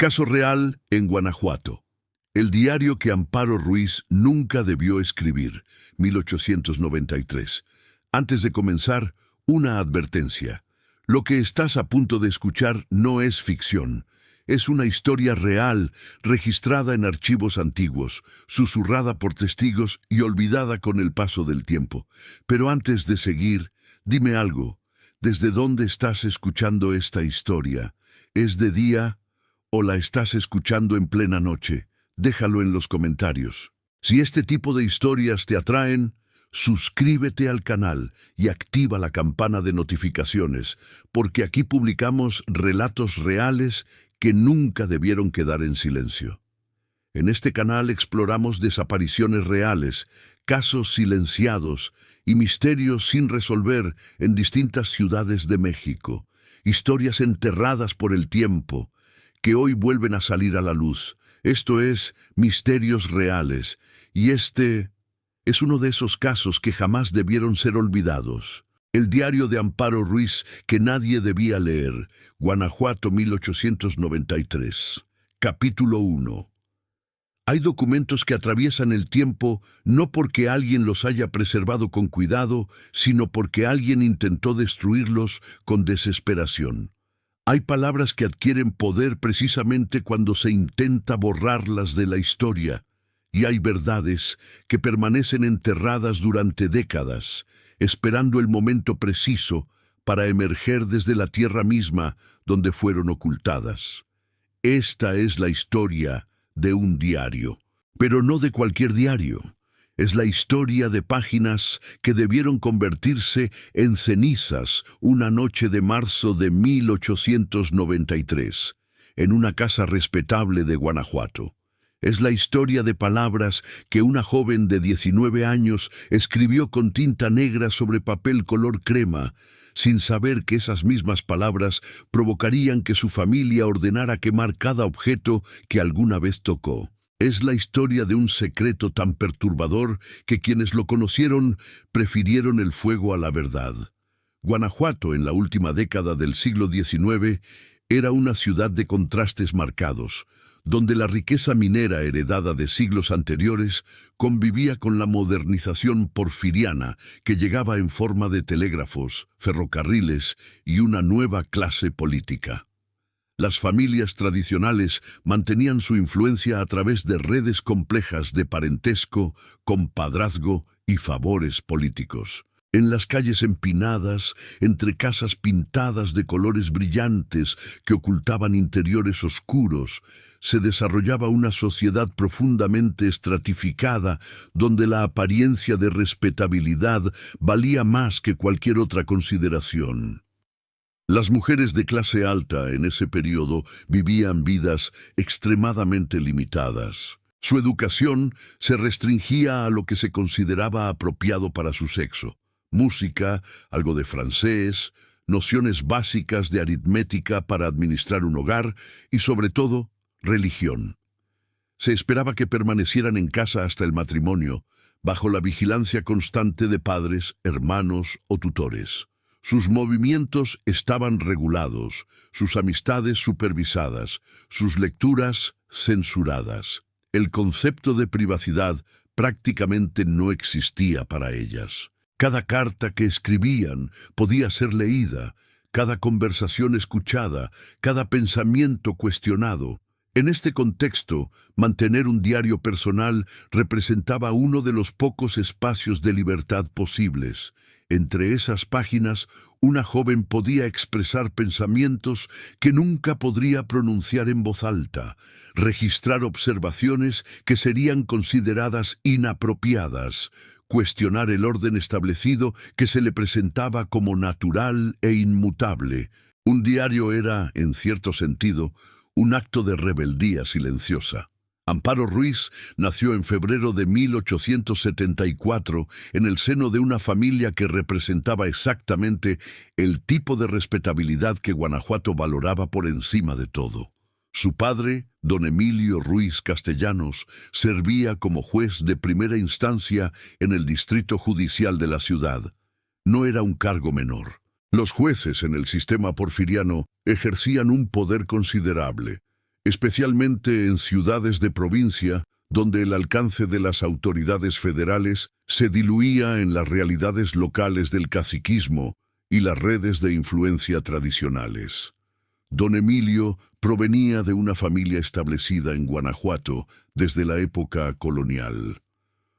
Caso real en Guanajuato. El diario que Amparo Ruiz nunca debió escribir, 1893. Antes de comenzar, una advertencia. Lo que estás a punto de escuchar no es ficción. Es una historia real, registrada en archivos antiguos, susurrada por testigos y olvidada con el paso del tiempo. Pero antes de seguir, dime algo. ¿Desde dónde estás escuchando esta historia? ¿Es de día o la estás escuchando en plena noche? Déjalo en los comentarios. Si este tipo de historias te atraen, suscríbete al canal y activa la campana de notificaciones, porque aquí publicamos relatos reales que nunca debieron quedar en silencio. En este canal exploramos desapariciones reales, casos silenciados y misterios sin resolver en distintas ciudades de México, historias enterradas por el tiempo, que hoy vuelven a salir a la luz. Esto es Misterios Reales, y este es uno de esos casos que jamás debieron ser olvidados. El diario de Amparo Ruiz que nadie debía leer, Guanajuato 1893. Capítulo 1. Hay documentos que atraviesan el tiempo no porque alguien los haya preservado con cuidado, sino porque alguien intentó destruirlos con desesperación. Hay palabras que adquieren poder precisamente cuando se intenta borrarlas de la historia, y hay verdades que permanecen enterradas durante décadas, esperando el momento preciso para emerger desde la tierra misma donde fueron ocultadas. Esta es la historia de un diario, pero no de cualquier diario. Es la historia de páginas que debieron convertirse en cenizas una noche de marzo de 1893, en una casa respetable de Guanajuato. Es la historia de palabras que una joven de 19 años escribió con tinta negra sobre papel color crema, sin saber que esas mismas palabras provocarían que su familia ordenara quemar cada objeto que alguna vez tocó. Es la historia de un secreto tan perturbador que quienes lo conocieron prefirieron el fuego a la verdad. Guanajuato, en la última década del siglo XIX, era una ciudad de contrastes marcados, donde la riqueza minera heredada de siglos anteriores convivía con la modernización porfiriana que llegaba en forma de telégrafos, ferrocarriles y una nueva clase política. Las familias tradicionales mantenían su influencia a través de redes complejas de parentesco, compadrazgo y favores políticos. En las calles empinadas, entre casas pintadas de colores brillantes que ocultaban interiores oscuros, se desarrollaba una sociedad profundamente estratificada, donde la apariencia de respetabilidad valía más que cualquier otra consideración. Las mujeres de clase alta en ese periodo vivían vidas extremadamente limitadas. Su educación se restringía a lo que se consideraba apropiado para su sexo: música, algo de francés, nociones básicas de aritmética para administrar un hogar y, sobre todo, religión. Se esperaba que permanecieran en casa hasta el matrimonio, bajo la vigilancia constante de padres, hermanos o tutores. Sus movimientos estaban regulados, sus amistades supervisadas, sus lecturas censuradas. El concepto de privacidad prácticamente no existía para ellas. Cada carta que escribían podía ser leída, cada conversación escuchada, cada pensamiento cuestionado. En este contexto, mantener un diario personal representaba uno de los pocos espacios de libertad posibles. Entre esas páginas, una joven podía expresar pensamientos que nunca podría pronunciar en voz alta, registrar observaciones que serían consideradas inapropiadas, cuestionar el orden establecido que se le presentaba como natural e inmutable. Un diario era, en cierto sentido, un acto de rebeldía silenciosa. Amparo Ruiz nació en febrero de 1874 en el seno de una familia que representaba exactamente el tipo de respetabilidad que Guanajuato valoraba por encima de todo. Su padre, don Emilio Ruiz Castellanos, servía como juez de primera instancia en el distrito judicial de la ciudad. No era un cargo menor. Los jueces en el sistema porfiriano ejercían un poder considerable. especialmente en ciudades de provincia, donde el alcance de las autoridades federales se diluía en las realidades locales del caciquismo y las redes de influencia tradicionales. Don Emilio provenía de una familia establecida en Guanajuato desde la época colonial.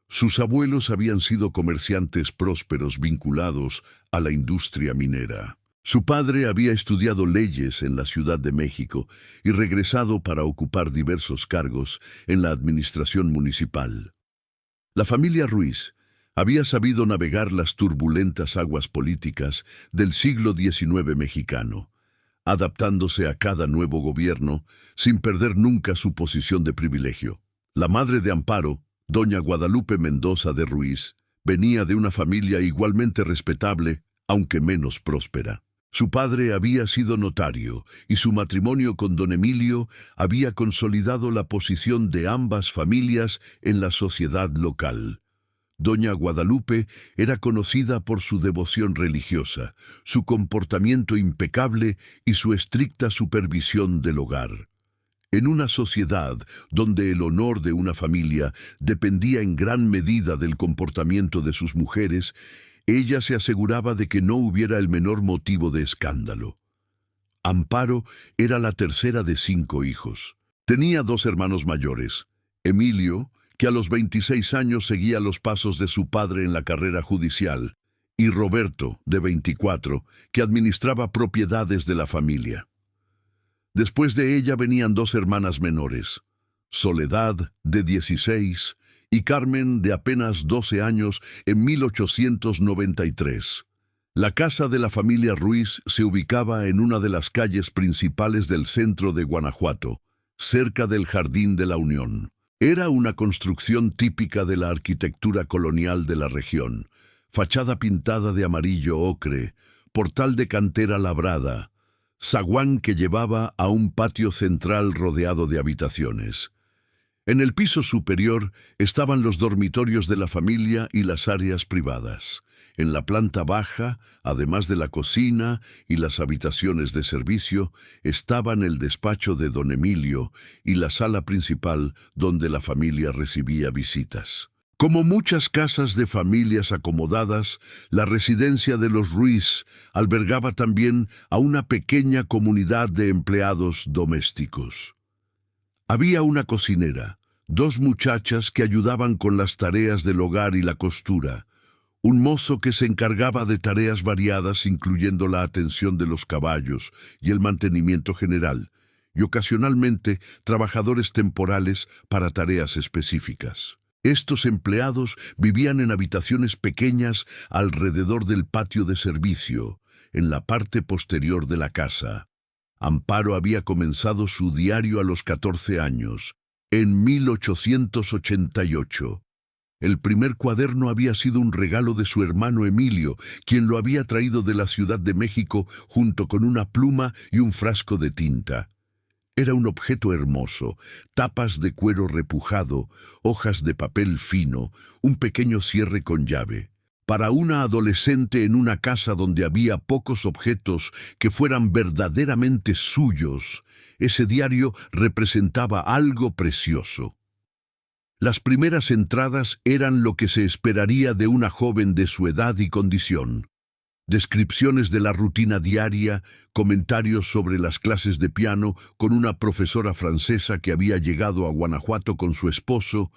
Sus abuelos habían sido comerciantes prósperos vinculados a la industria minera. Su padre había estudiado leyes en la Ciudad de México y regresado para ocupar diversos cargos en la administración municipal. La familia Ruiz había sabido navegar las turbulentas aguas políticas del siglo XIX mexicano, adaptándose a cada nuevo gobierno sin perder nunca su posición de privilegio. La madre de Amparo, doña Guadalupe Mendoza de Ruiz, venía de una familia igualmente respetable, aunque menos próspera. Su padre había sido notario y su matrimonio con don Emilio había consolidado la posición de ambas familias en la sociedad local. Doña Guadalupe era conocida por su devoción religiosa, su comportamiento impecable y su estricta supervisión del hogar. En una sociedad donde el honor de una familia dependía en gran medida del comportamiento de sus mujeres, ella se aseguraba de que no hubiera el menor motivo de escándalo. Amparo era la tercera de 5 hijos. Tenía 2 hermanos mayores, Emilio, que a los 26 años seguía los pasos de su padre en la carrera judicial, y Roberto, de 24, que administraba propiedades de la familia. Después de ella venían 2 hermanas menores, Soledad, de 16, y Carmen, de apenas 12 años, en 1893. La casa de la familia Ruiz se ubicaba en una de las calles principales del centro de Guanajuato, cerca del Jardín de la Unión. Era una construcción típica de la arquitectura colonial de la región, fachada pintada de amarillo ocre, portal de cantera labrada, zaguán que llevaba a un patio central rodeado de habitaciones. En el piso superior estaban los dormitorios de la familia y las áreas privadas. En la planta baja, además de la cocina y las habitaciones de servicio, estaban el despacho de don Emilio y la sala principal donde la familia recibía visitas. Como muchas casas de familias acomodadas, la residencia de los Ruiz albergaba también a una pequeña comunidad de empleados domésticos. Había una cocinera, 2 muchachas que ayudaban con las tareas del hogar y la costura, un mozo que se encargaba de tareas variadas incluyendo la atención de los caballos y el mantenimiento general, y ocasionalmente trabajadores temporales para tareas específicas. Estos empleados vivían en habitaciones pequeñas alrededor del patio de servicio, en la parte posterior de la casa. Amparo había comenzado su diario a los 14 años, en 1888. El primer cuaderno había sido un regalo de su hermano Emilio, quien lo había traído de la Ciudad de México junto con una pluma y un frasco de tinta. Era un objeto hermoso, tapas de cuero repujado, hojas de papel fino, un pequeño cierre con llave. Para una adolescente en una casa donde había pocos objetos que fueran verdaderamente suyos, ese diario representaba algo precioso. Las primeras entradas eran lo que se esperaría de una joven de su edad y condición. Descripciones de la rutina diaria, comentarios sobre las clases de piano con una profesora francesa que había llegado a Guanajuato con su esposo,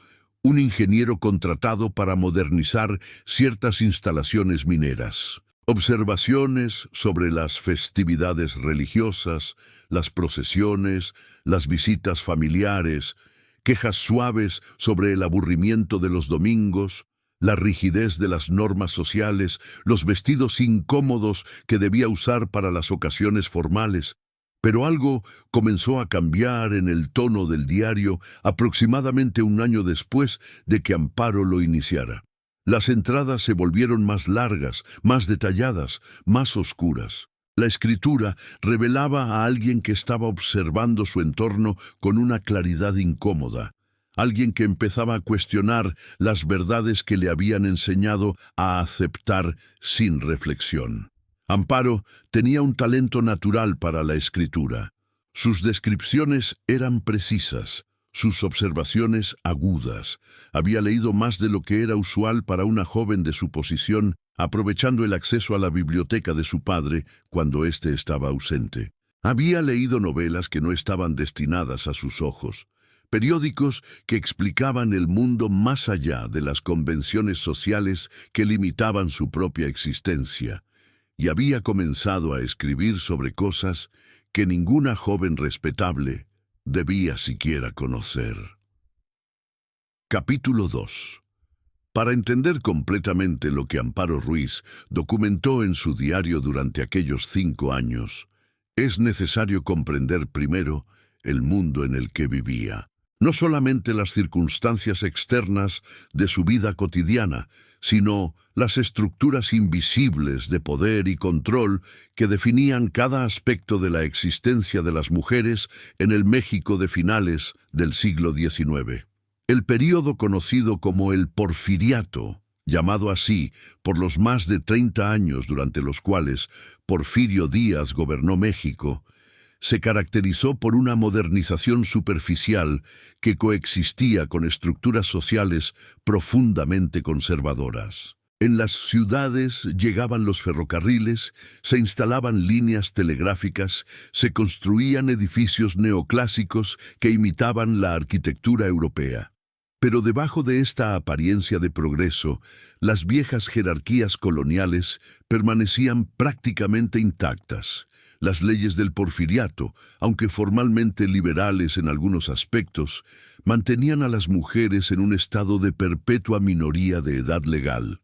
un ingeniero contratado para modernizar ciertas instalaciones mineras. Observaciones sobre las festividades religiosas, las procesiones, las visitas familiares, quejas suaves sobre el aburrimiento de los domingos, la rigidez de las normas sociales, los vestidos incómodos que debía usar para las ocasiones formales. Pero algo comenzó a cambiar en el tono del diario aproximadamente un año después de que Amparo lo iniciara. Las entradas se volvieron más largas, más detalladas, más oscuras. La escritura revelaba a alguien que estaba observando su entorno con una claridad incómoda, alguien que empezaba a cuestionar las verdades que le habían enseñado a aceptar sin reflexión. Amparo tenía un talento natural para la escritura. Sus descripciones eran precisas, sus observaciones agudas. Había leído más de lo que era usual para una joven de su posición, aprovechando el acceso a la biblioteca de su padre cuando éste estaba ausente. Había leído novelas que no estaban destinadas a sus ojos, periódicos que explicaban el mundo más allá de las convenciones sociales que limitaban su propia existencia, y había comenzado a escribir sobre cosas que ninguna joven respetable debía siquiera conocer. Capítulo 2. Para entender completamente lo que Amparo Ruiz documentó en su diario durante aquellos 5 años, es necesario comprender primero el mundo en el que vivía. No solamente las circunstancias externas de su vida cotidiana, sino las estructuras invisibles de poder y control que definían cada aspecto de la existencia de las mujeres en el México de finales del siglo XIX. El período conocido como el Porfiriato, llamado así por los más de 30 años durante los cuales Porfirio Díaz gobernó México, se caracterizó por una modernización superficial que coexistía con estructuras sociales profundamente conservadoras. En las ciudades llegaban los ferrocarriles, se instalaban líneas telegráficas, se construían edificios neoclásicos que imitaban la arquitectura europea. Pero debajo de esta apariencia de progreso, las viejas jerarquías coloniales permanecían prácticamente intactas. Las leyes del Porfiriato, aunque formalmente liberales en algunos aspectos, mantenían a las mujeres en un estado de perpetua minoría de edad legal.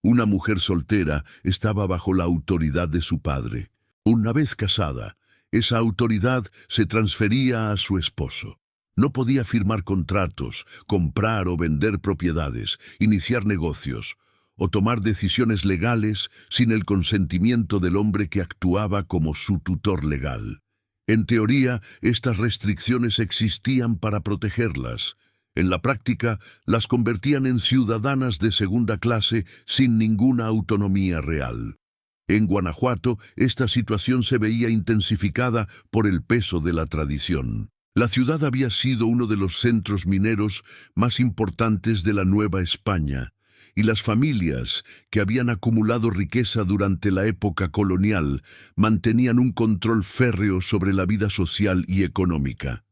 Una mujer soltera estaba bajo la autoridad de su padre. Una vez casada, esa autoridad se transfería a su esposo. No podía firmar contratos, comprar o vender propiedades, iniciar negocios o tomar decisiones legales sin el consentimiento del hombre que actuaba como su tutor legal. En teoría, estas restricciones existían para protegerlas. En la práctica, las convertían en ciudadanas de segunda clase sin ninguna autonomía real. En Guanajuato, esta situación se veía intensificada por el peso de la tradición. La ciudad había sido uno de los centros mineros más importantes de la Nueva España, y las familias que habían acumulado riqueza durante la época colonial mantenían un control férreo sobre la vida social y económica.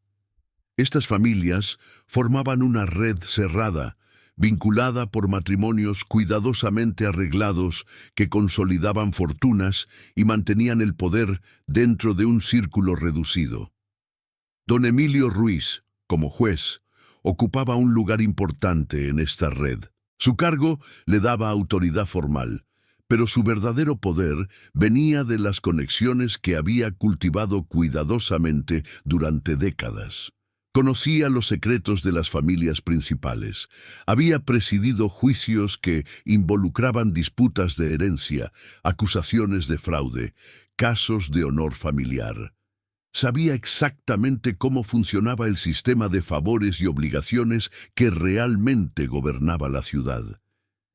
Estas familias formaban una red cerrada, vinculada por matrimonios cuidadosamente arreglados que consolidaban fortunas y mantenían el poder dentro de un círculo reducido. Don Emilio Ruiz, como juez, ocupaba un lugar importante en esta red. Su cargo le daba autoridad formal, pero su verdadero poder venía de las conexiones que había cultivado cuidadosamente durante décadas. Conocía los secretos de las familias principales. Había presidido juicios que involucraban disputas de herencia, acusaciones de fraude, casos de honor familiar. Sabía exactamente cómo funcionaba el sistema de favores y obligaciones que realmente gobernaba la ciudad.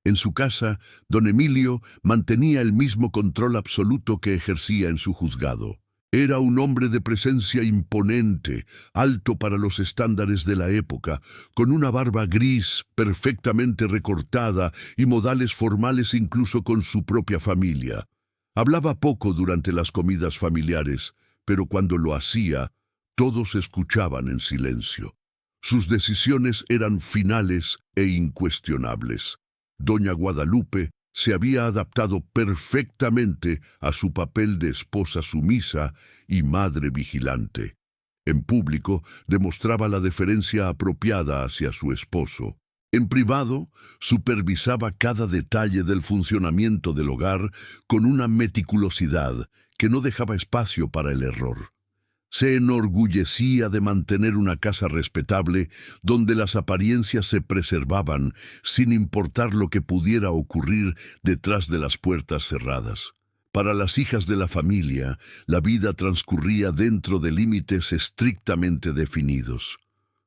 En su casa, don Emilio mantenía el mismo control absoluto que ejercía en su juzgado. Era un hombre de presencia imponente, alto para los estándares de la época, con una barba gris perfectamente recortada y modales formales incluso con su propia familia. Hablaba poco durante las comidas familiares, pero cuando lo hacía, todos escuchaban en silencio. Sus decisiones eran finales e incuestionables. Doña Guadalupe se había adaptado perfectamente a su papel de esposa sumisa y madre vigilante. En público demostraba la deferencia apropiada hacia su esposo. En privado, supervisaba cada detalle del funcionamiento del hogar con una meticulosidad que no dejaba espacio para el error. Se enorgullecía de mantener una casa respetable donde las apariencias se preservaban sin importar lo que pudiera ocurrir detrás de las puertas cerradas. Para las hijas de la familia, la vida transcurría dentro de límites estrictamente definidos.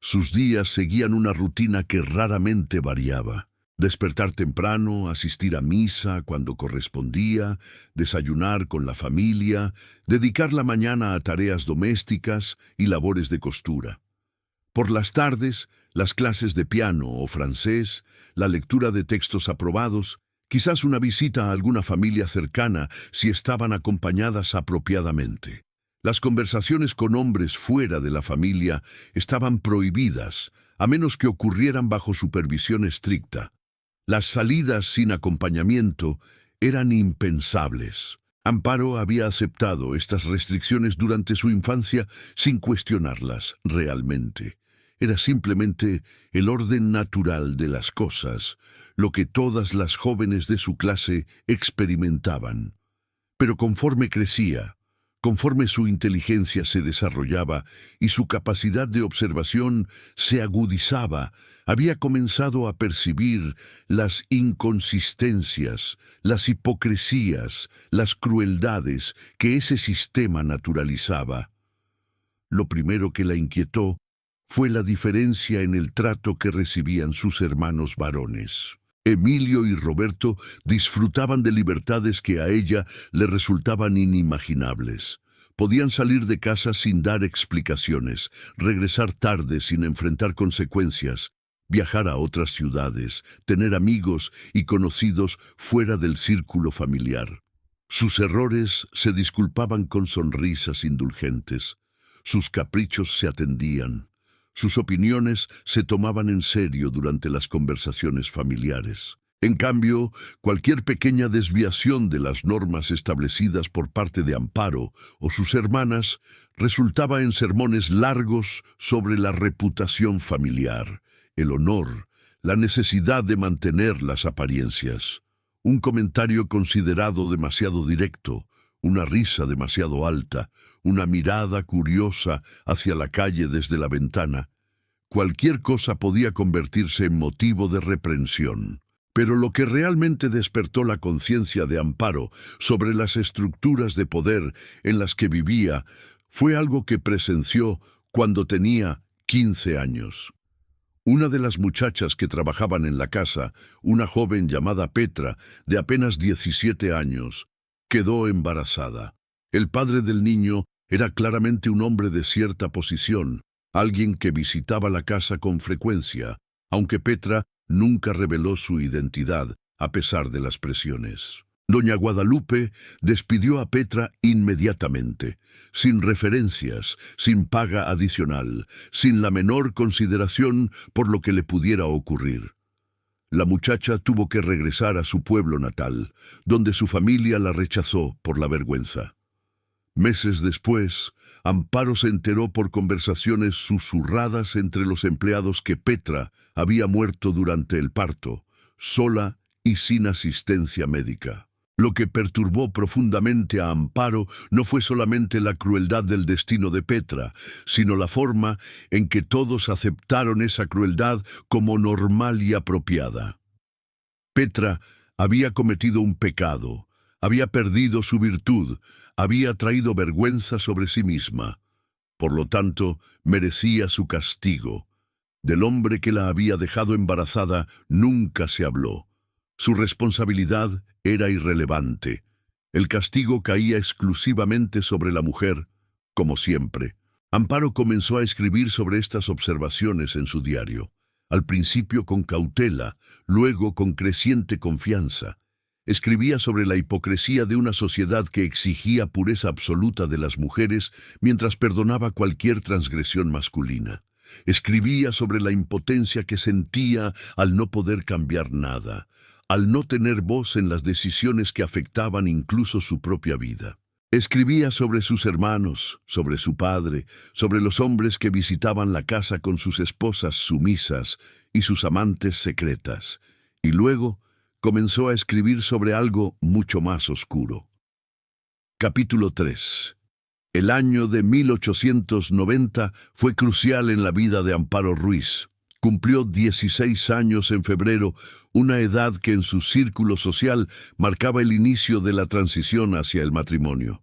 Sus días seguían una rutina que raramente variaba. Despertar temprano, asistir a misa cuando correspondía, desayunar con la familia, dedicar la mañana a tareas domésticas y labores de costura. Por las tardes, las clases de piano o francés, la lectura de textos aprobados, quizás una visita a alguna familia cercana si estaban acompañadas apropiadamente. Las conversaciones con hombres fuera de la familia estaban prohibidas, a menos que ocurrieran bajo supervisión estricta. Las salidas sin acompañamiento eran impensables. Amparo había aceptado estas restricciones durante su infancia sin cuestionarlas realmente. Era simplemente el orden natural de las cosas, lo que todas las jóvenes de su clase experimentaban. Pero conforme crecía, conforme su inteligencia se desarrollaba y su capacidad de observación se agudizaba, había comenzado a percibir las inconsistencias, las hipocresías, las crueldades que ese sistema naturalizaba. Lo primero que la inquietó fue la diferencia en el trato que recibían sus hermanos varones. Emilio y Roberto disfrutaban de libertades que a ella le resultaban inimaginables. Podían salir de casa sin dar explicaciones, regresar tarde sin enfrentar consecuencias, viajar a otras ciudades, tener amigos y conocidos fuera del círculo familiar. Sus errores se disculpaban con sonrisas indulgentes. Sus caprichos se atendían. Sus opiniones se tomaban en serio durante las conversaciones familiares. En cambio, cualquier pequeña desviación de las normas establecidas por parte de Amparo o sus hermanas resultaba en sermones largos sobre la reputación familiar, el honor, la necesidad de mantener las apariencias. Un comentario considerado demasiado directo, una risa demasiado alta, una mirada curiosa hacia la calle desde la ventana. Cualquier cosa podía convertirse en motivo de reprensión. Pero lo que realmente despertó la conciencia de Amparo sobre las estructuras de poder en las que vivía fue algo que presenció cuando tenía 15 años. Una de las muchachas que trabajaban en la casa, una joven llamada Petra, de apenas 17 años, quedó embarazada. El padre del niño era claramente un hombre de cierta posición, alguien que visitaba la casa con frecuencia, aunque Petra nunca reveló su identidad, a pesar de las presiones. Doña Guadalupe despidió a Petra inmediatamente, sin referencias, sin paga adicional, sin la menor consideración por lo que le pudiera ocurrir. La muchacha tuvo que regresar a su pueblo natal, donde su familia la rechazó por la vergüenza. Meses después, Amparo se enteró por conversaciones susurradas entre los empleados que Petra había muerto durante el parto, sola y sin asistencia médica. Lo que perturbó profundamente a Amparo no fue solamente la crueldad del destino de Petra, sino la forma en que todos aceptaron esa crueldad como normal y apropiada. Petra había cometido un pecado, había perdido su virtud, había traído vergüenza sobre sí misma. Por lo tanto, merecía su castigo. Del hombre que la había dejado embarazada nunca se habló. Su responsabilidad era irrelevante. El castigo caía exclusivamente sobre la mujer, como siempre. Amparo comenzó a escribir sobre estas observaciones en su diario, al principio con cautela, luego con creciente confianza. Escribía sobre la hipocresía de una sociedad que exigía pureza absoluta de las mujeres mientras perdonaba cualquier transgresión masculina. Escribía sobre la impotencia que sentía al no poder cambiar nada, al no tener voz en las decisiones que afectaban incluso su propia vida. Escribía sobre sus hermanos, sobre su padre, sobre los hombres que visitaban la casa con sus esposas sumisas y sus amantes secretas. Y luego comenzó a escribir sobre algo mucho más oscuro. Capítulo 3. El año de 1890 fue crucial en la vida de Amparo Ruiz. Cumplió 16 años en febrero, una edad que en su círculo social marcaba el inicio de la transición hacia el matrimonio.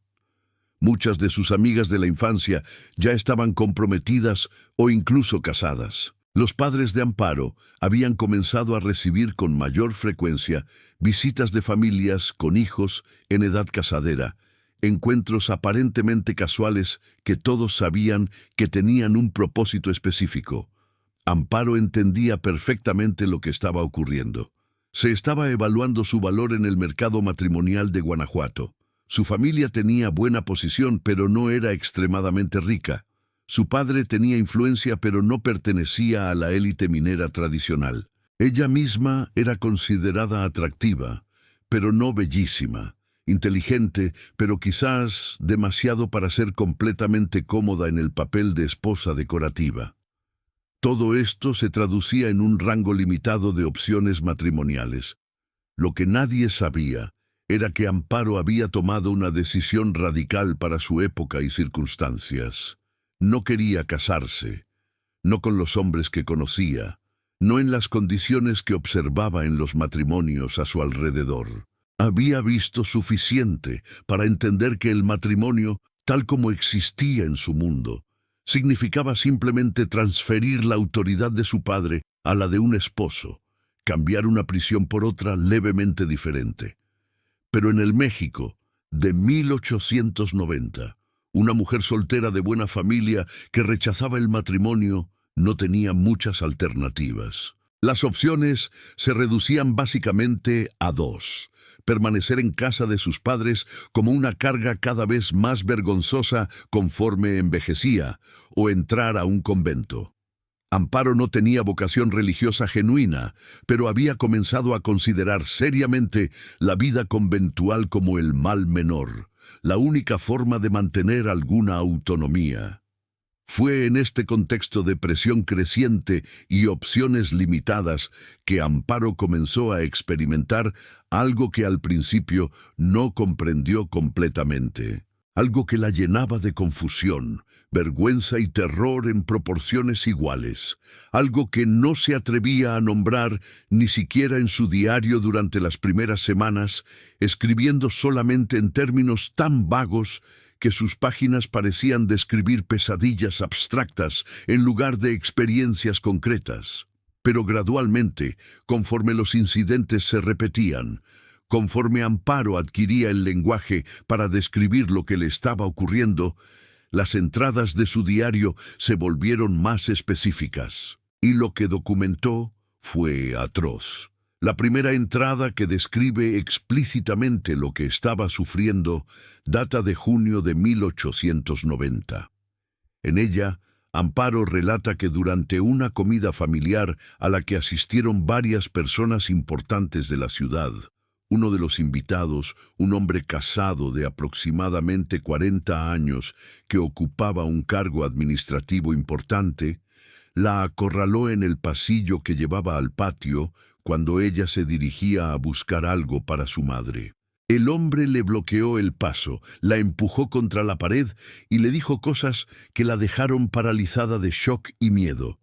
Muchas de sus amigas de la infancia ya estaban comprometidas o incluso casadas. Los padres de Amparo habían comenzado a recibir con mayor frecuencia visitas de familias con hijos en edad casadera, encuentros aparentemente casuales que todos sabían que tenían un propósito específico. Amparo entendía perfectamente lo que estaba ocurriendo. Se estaba evaluando su valor en el mercado matrimonial de Guanajuato. Su familia tenía buena posición, pero no era extremadamente rica. Su padre tenía influencia, pero no pertenecía a la élite minera tradicional. Ella misma era considerada atractiva, pero no bellísima. Inteligente, pero quizás demasiado para ser completamente cómoda en el papel de esposa decorativa. Todo esto se traducía en un rango limitado de opciones matrimoniales. Lo que nadie sabía era que Amparo había tomado una decisión radical para su época y circunstancias. No quería casarse, no con los hombres que conocía, no en las condiciones que observaba en los matrimonios a su alrededor. Había visto suficiente para entender que el matrimonio, tal como existía en su mundo, significaba simplemente transferir la autoridad de su padre a la de un esposo, cambiar una prisión por otra levemente diferente. Pero en el México de 1890, una mujer soltera de buena familia que rechazaba el matrimonio no tenía muchas alternativas. Las opciones se reducían básicamente a dos: permanecer en casa de sus padres como una carga cada vez más vergonzosa conforme envejecía, o entrar a un convento. Amparo no tenía vocación religiosa genuina, pero había comenzado a considerar seriamente la vida conventual como el mal menor, la única forma de mantener alguna autonomía. Fue en este contexto de presión creciente y opciones limitadas que Amparo comenzó a experimentar algo que al principio no comprendió completamente, algo que la llenaba de confusión, vergüenza y terror en proporciones iguales, algo que no se atrevía a nombrar ni siquiera en su diario durante las primeras semanas, escribiendo solamente en términos tan vagos que sus páginas parecían describir pesadillas abstractas en lugar de experiencias concretas. Pero gradualmente, conforme los incidentes se repetían, conforme Amparo adquiría el lenguaje para describir lo que le estaba ocurriendo, las entradas de su diario se volvieron más específicas. Y lo que documentó fue atroz. La primera entrada, que describe explícitamente lo que estaba sufriendo, data de junio de 1890. En ella, Amparo relata que durante una comida familiar a la que asistieron varias personas importantes de la ciudad, uno de los invitados, un hombre casado de aproximadamente 40 años que ocupaba un cargo administrativo importante, la acorraló en el pasillo que llevaba al patio cuando ella se dirigía a buscar algo para su madre. El hombre le bloqueó el paso, la empujó contra la pared y le dijo cosas que la dejaron paralizada de shock y miedo.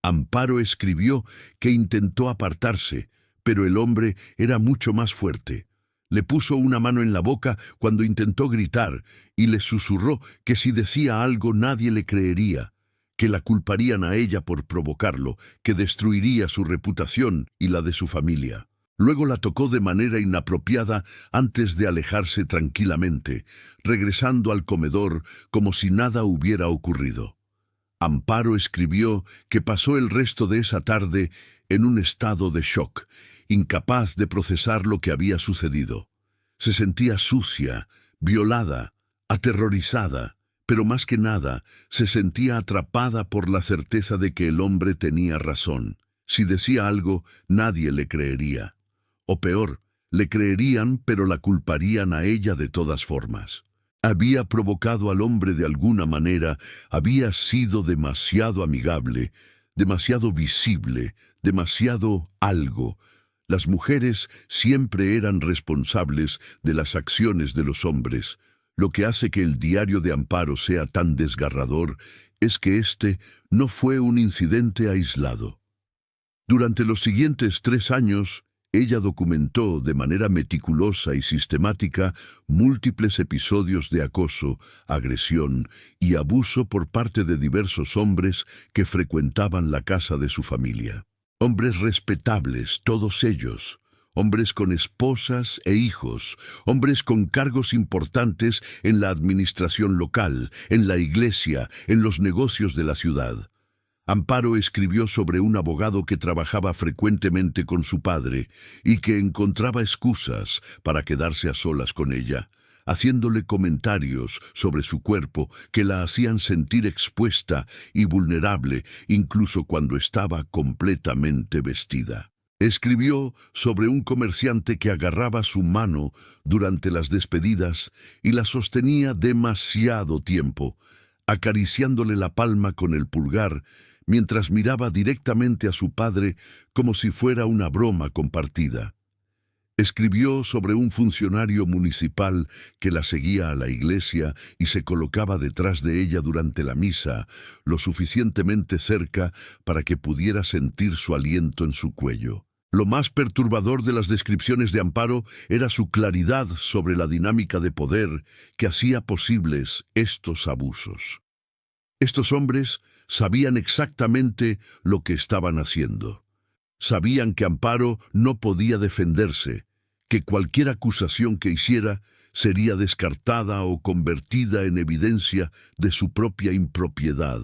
Amparo escribió que intentó apartarse, pero el hombre era mucho más fuerte. Le puso una mano en la boca cuando intentó gritar y le susurró que si decía algo nadie le creería, que la culparían a ella por provocarlo, que destruiría su reputación y la de su familia. Luego la tocó de manera inapropiada antes de alejarse tranquilamente, regresando al comedor como si nada hubiera ocurrido. Amparo escribió que pasó el resto de esa tarde en un estado de shock, incapaz de procesar lo que había sucedido. Se sentía sucia, violada, aterrorizada, pero más que nada, se sentía atrapada por la certeza de que el hombre tenía razón. Si decía algo, nadie le creería. O peor, le creerían, pero la culparían a ella de todas formas. Había provocado al hombre de alguna manera, había sido demasiado amigable, demasiado visible, demasiado algo. Las mujeres siempre eran responsables de las acciones de los hombres. Lo que hace que el diario de Amparo sea tan desgarrador es que este no fue un incidente aislado. Durante los siguientes 3 años, Ella documentó de manera meticulosa y sistemática múltiples episodios de acoso, agresión y abuso por parte de diversos hombres que frecuentaban la casa de su familia. Hombres respetables, todos ellos. Hombres con esposas e hijos, hombres con cargos importantes en la administración local, en la iglesia, en los negocios de la ciudad. Amparo escribió sobre un abogado que trabajaba frecuentemente con su padre y que encontraba excusas para quedarse a solas con ella, haciéndole comentarios sobre su cuerpo que la hacían sentir expuesta y vulnerable incluso cuando estaba completamente vestida. Escribió sobre un comerciante que agarraba su mano durante las despedidas y la sostenía demasiado tiempo, acariciándole la palma con el pulgar mientras miraba directamente a su padre como si fuera una broma compartida. Escribió sobre un funcionario municipal que la seguía a la iglesia y se colocaba detrás de ella durante la misa, lo suficientemente cerca para que pudiera sentir su aliento en su cuello. Lo más perturbador de las descripciones de Amparo era su claridad sobre la dinámica de poder que hacía posibles estos abusos. Estos hombres sabían exactamente lo que estaban haciendo. Sabían que Amparo no podía defenderse, que cualquier acusación que hiciera sería descartada o convertida en evidencia de su propia impropiedad.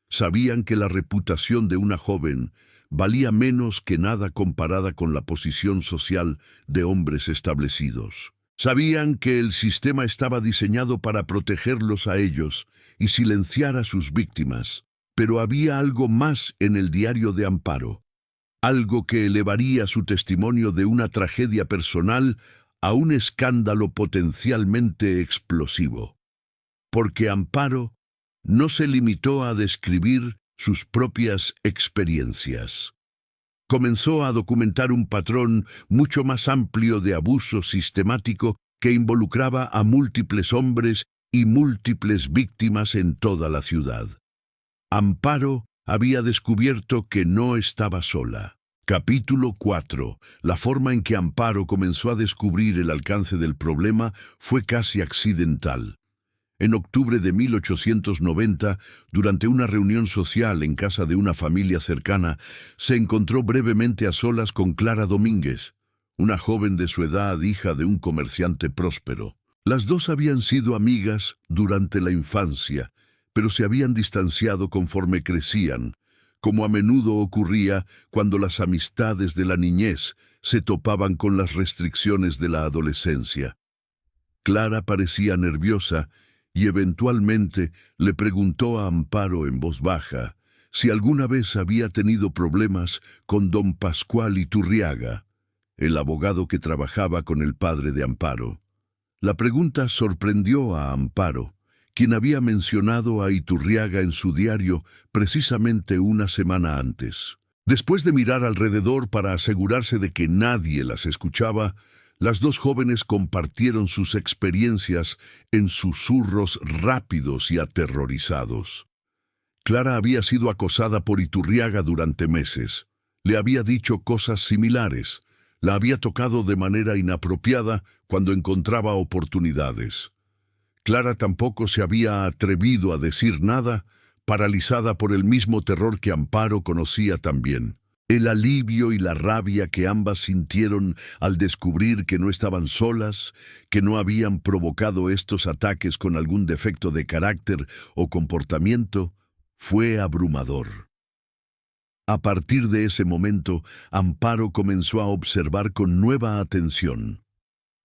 Sabían que la reputación de una joven valía menos que nada comparada con la posición social de hombres establecidos. Sabían que el sistema estaba diseñado para protegerlos a ellos y silenciar a sus víctimas, pero había algo más en el diario de Amparo, algo que elevaría su testimonio de una tragedia personal a un escándalo potencialmente explosivo. Porque Amparo no se limitó a describir sus propias experiencias. Comenzó a documentar un patrón mucho más amplio de abuso sistemático que involucraba a múltiples hombres y múltiples víctimas en toda la ciudad. Amparo había descubierto que no estaba sola. Capítulo 4. La forma en que Amparo comenzó a descubrir el alcance del problema fue casi accidental. En octubre de 1890, durante una reunión social en casa de una familia cercana, se encontró brevemente a solas con Clara Domínguez, una joven de su edad, hija de un comerciante próspero. Las dos habían sido amigas durante la infancia, pero se habían distanciado conforme crecían, como a menudo ocurría cuando las amistades de la niñez se topaban con las restricciones de la adolescencia. Clara parecía nerviosa y eventualmente le preguntó a Amparo en voz baja si alguna vez había tenido problemas con don Pascual Iturriaga, el abogado que trabajaba con el padre de Amparo. La pregunta sorprendió a Amparo, quien había mencionado a Iturriaga en su diario precisamente una semana antes. Después de mirar alrededor para asegurarse de que nadie las escuchaba, las dos jóvenes compartieron sus experiencias en susurros rápidos y aterrorizados. Clara había sido acosada por Iturriaga durante meses. Le había dicho cosas similares. La había tocado de manera inapropiada cuando encontraba oportunidades. Clara tampoco se había atrevido a decir nada, paralizada por el mismo terror que Amparo conocía también. El alivio y la rabia que ambas sintieron al descubrir que no estaban solas, que no habían provocado estos ataques con algún defecto de carácter o comportamiento, fue abrumador. A partir de ese momento, Amparo comenzó a observar con nueva atención.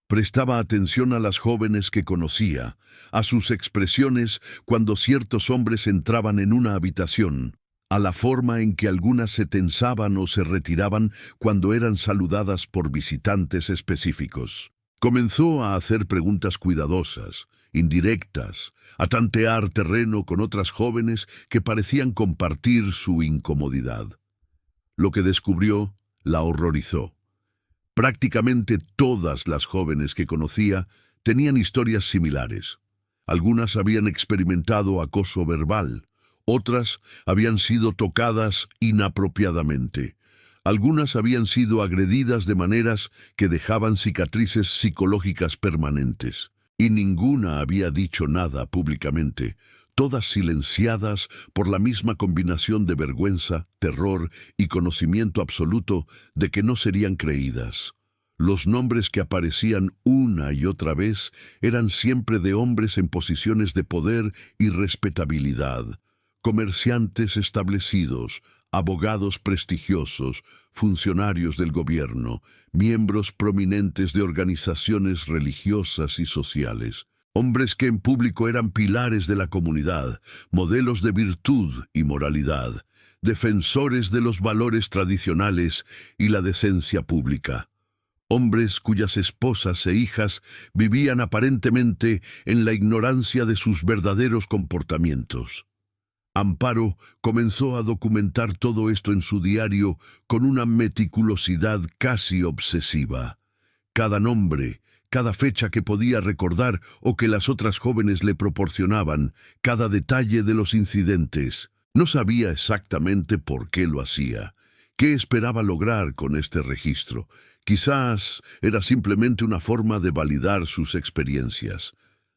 Prestaba atención a las jóvenes que conocía, a sus expresiones cuando ciertos hombres entraban en una habitación, a la forma en que algunas se tensaban o se retiraban cuando eran saludadas por visitantes específicos. Comenzó a hacer preguntas cuidadosas, indirectas, a tantear terreno con otras jóvenes que parecían compartir su incomodidad. Lo que descubrió la horrorizó. Prácticamente todas las jóvenes que conocía tenían historias similares. Algunas habían experimentado acoso verbal, otras habían sido tocadas inapropiadamente. Algunas habían sido agredidas de maneras que dejaban cicatrices psicológicas permanentes, y ninguna había dicho nada públicamente, todas silenciadas por la misma combinación de vergüenza, terror y conocimiento absoluto de que no serían creídas. Los nombres que aparecían una y otra vez eran siempre de hombres en posiciones de poder y respetabilidad, comerciantes establecidos, abogados prestigiosos, funcionarios del gobierno, miembros prominentes de organizaciones religiosas y sociales. Hombres que en público eran pilares de la comunidad, modelos de virtud y moralidad, defensores de los valores tradicionales y la decencia pública. Hombres cuyas esposas e hijas vivían aparentemente en la ignorancia de sus verdaderos comportamientos. Amparo comenzó a documentar todo esto en su diario con una meticulosidad casi obsesiva. Cada nombre, cada fecha que podía recordar o que las otras jóvenes le proporcionaban, cada detalle de los incidentes. No sabía exactamente por qué lo hacía, qué esperaba lograr con este registro. Quizás era simplemente una forma de validar sus experiencias,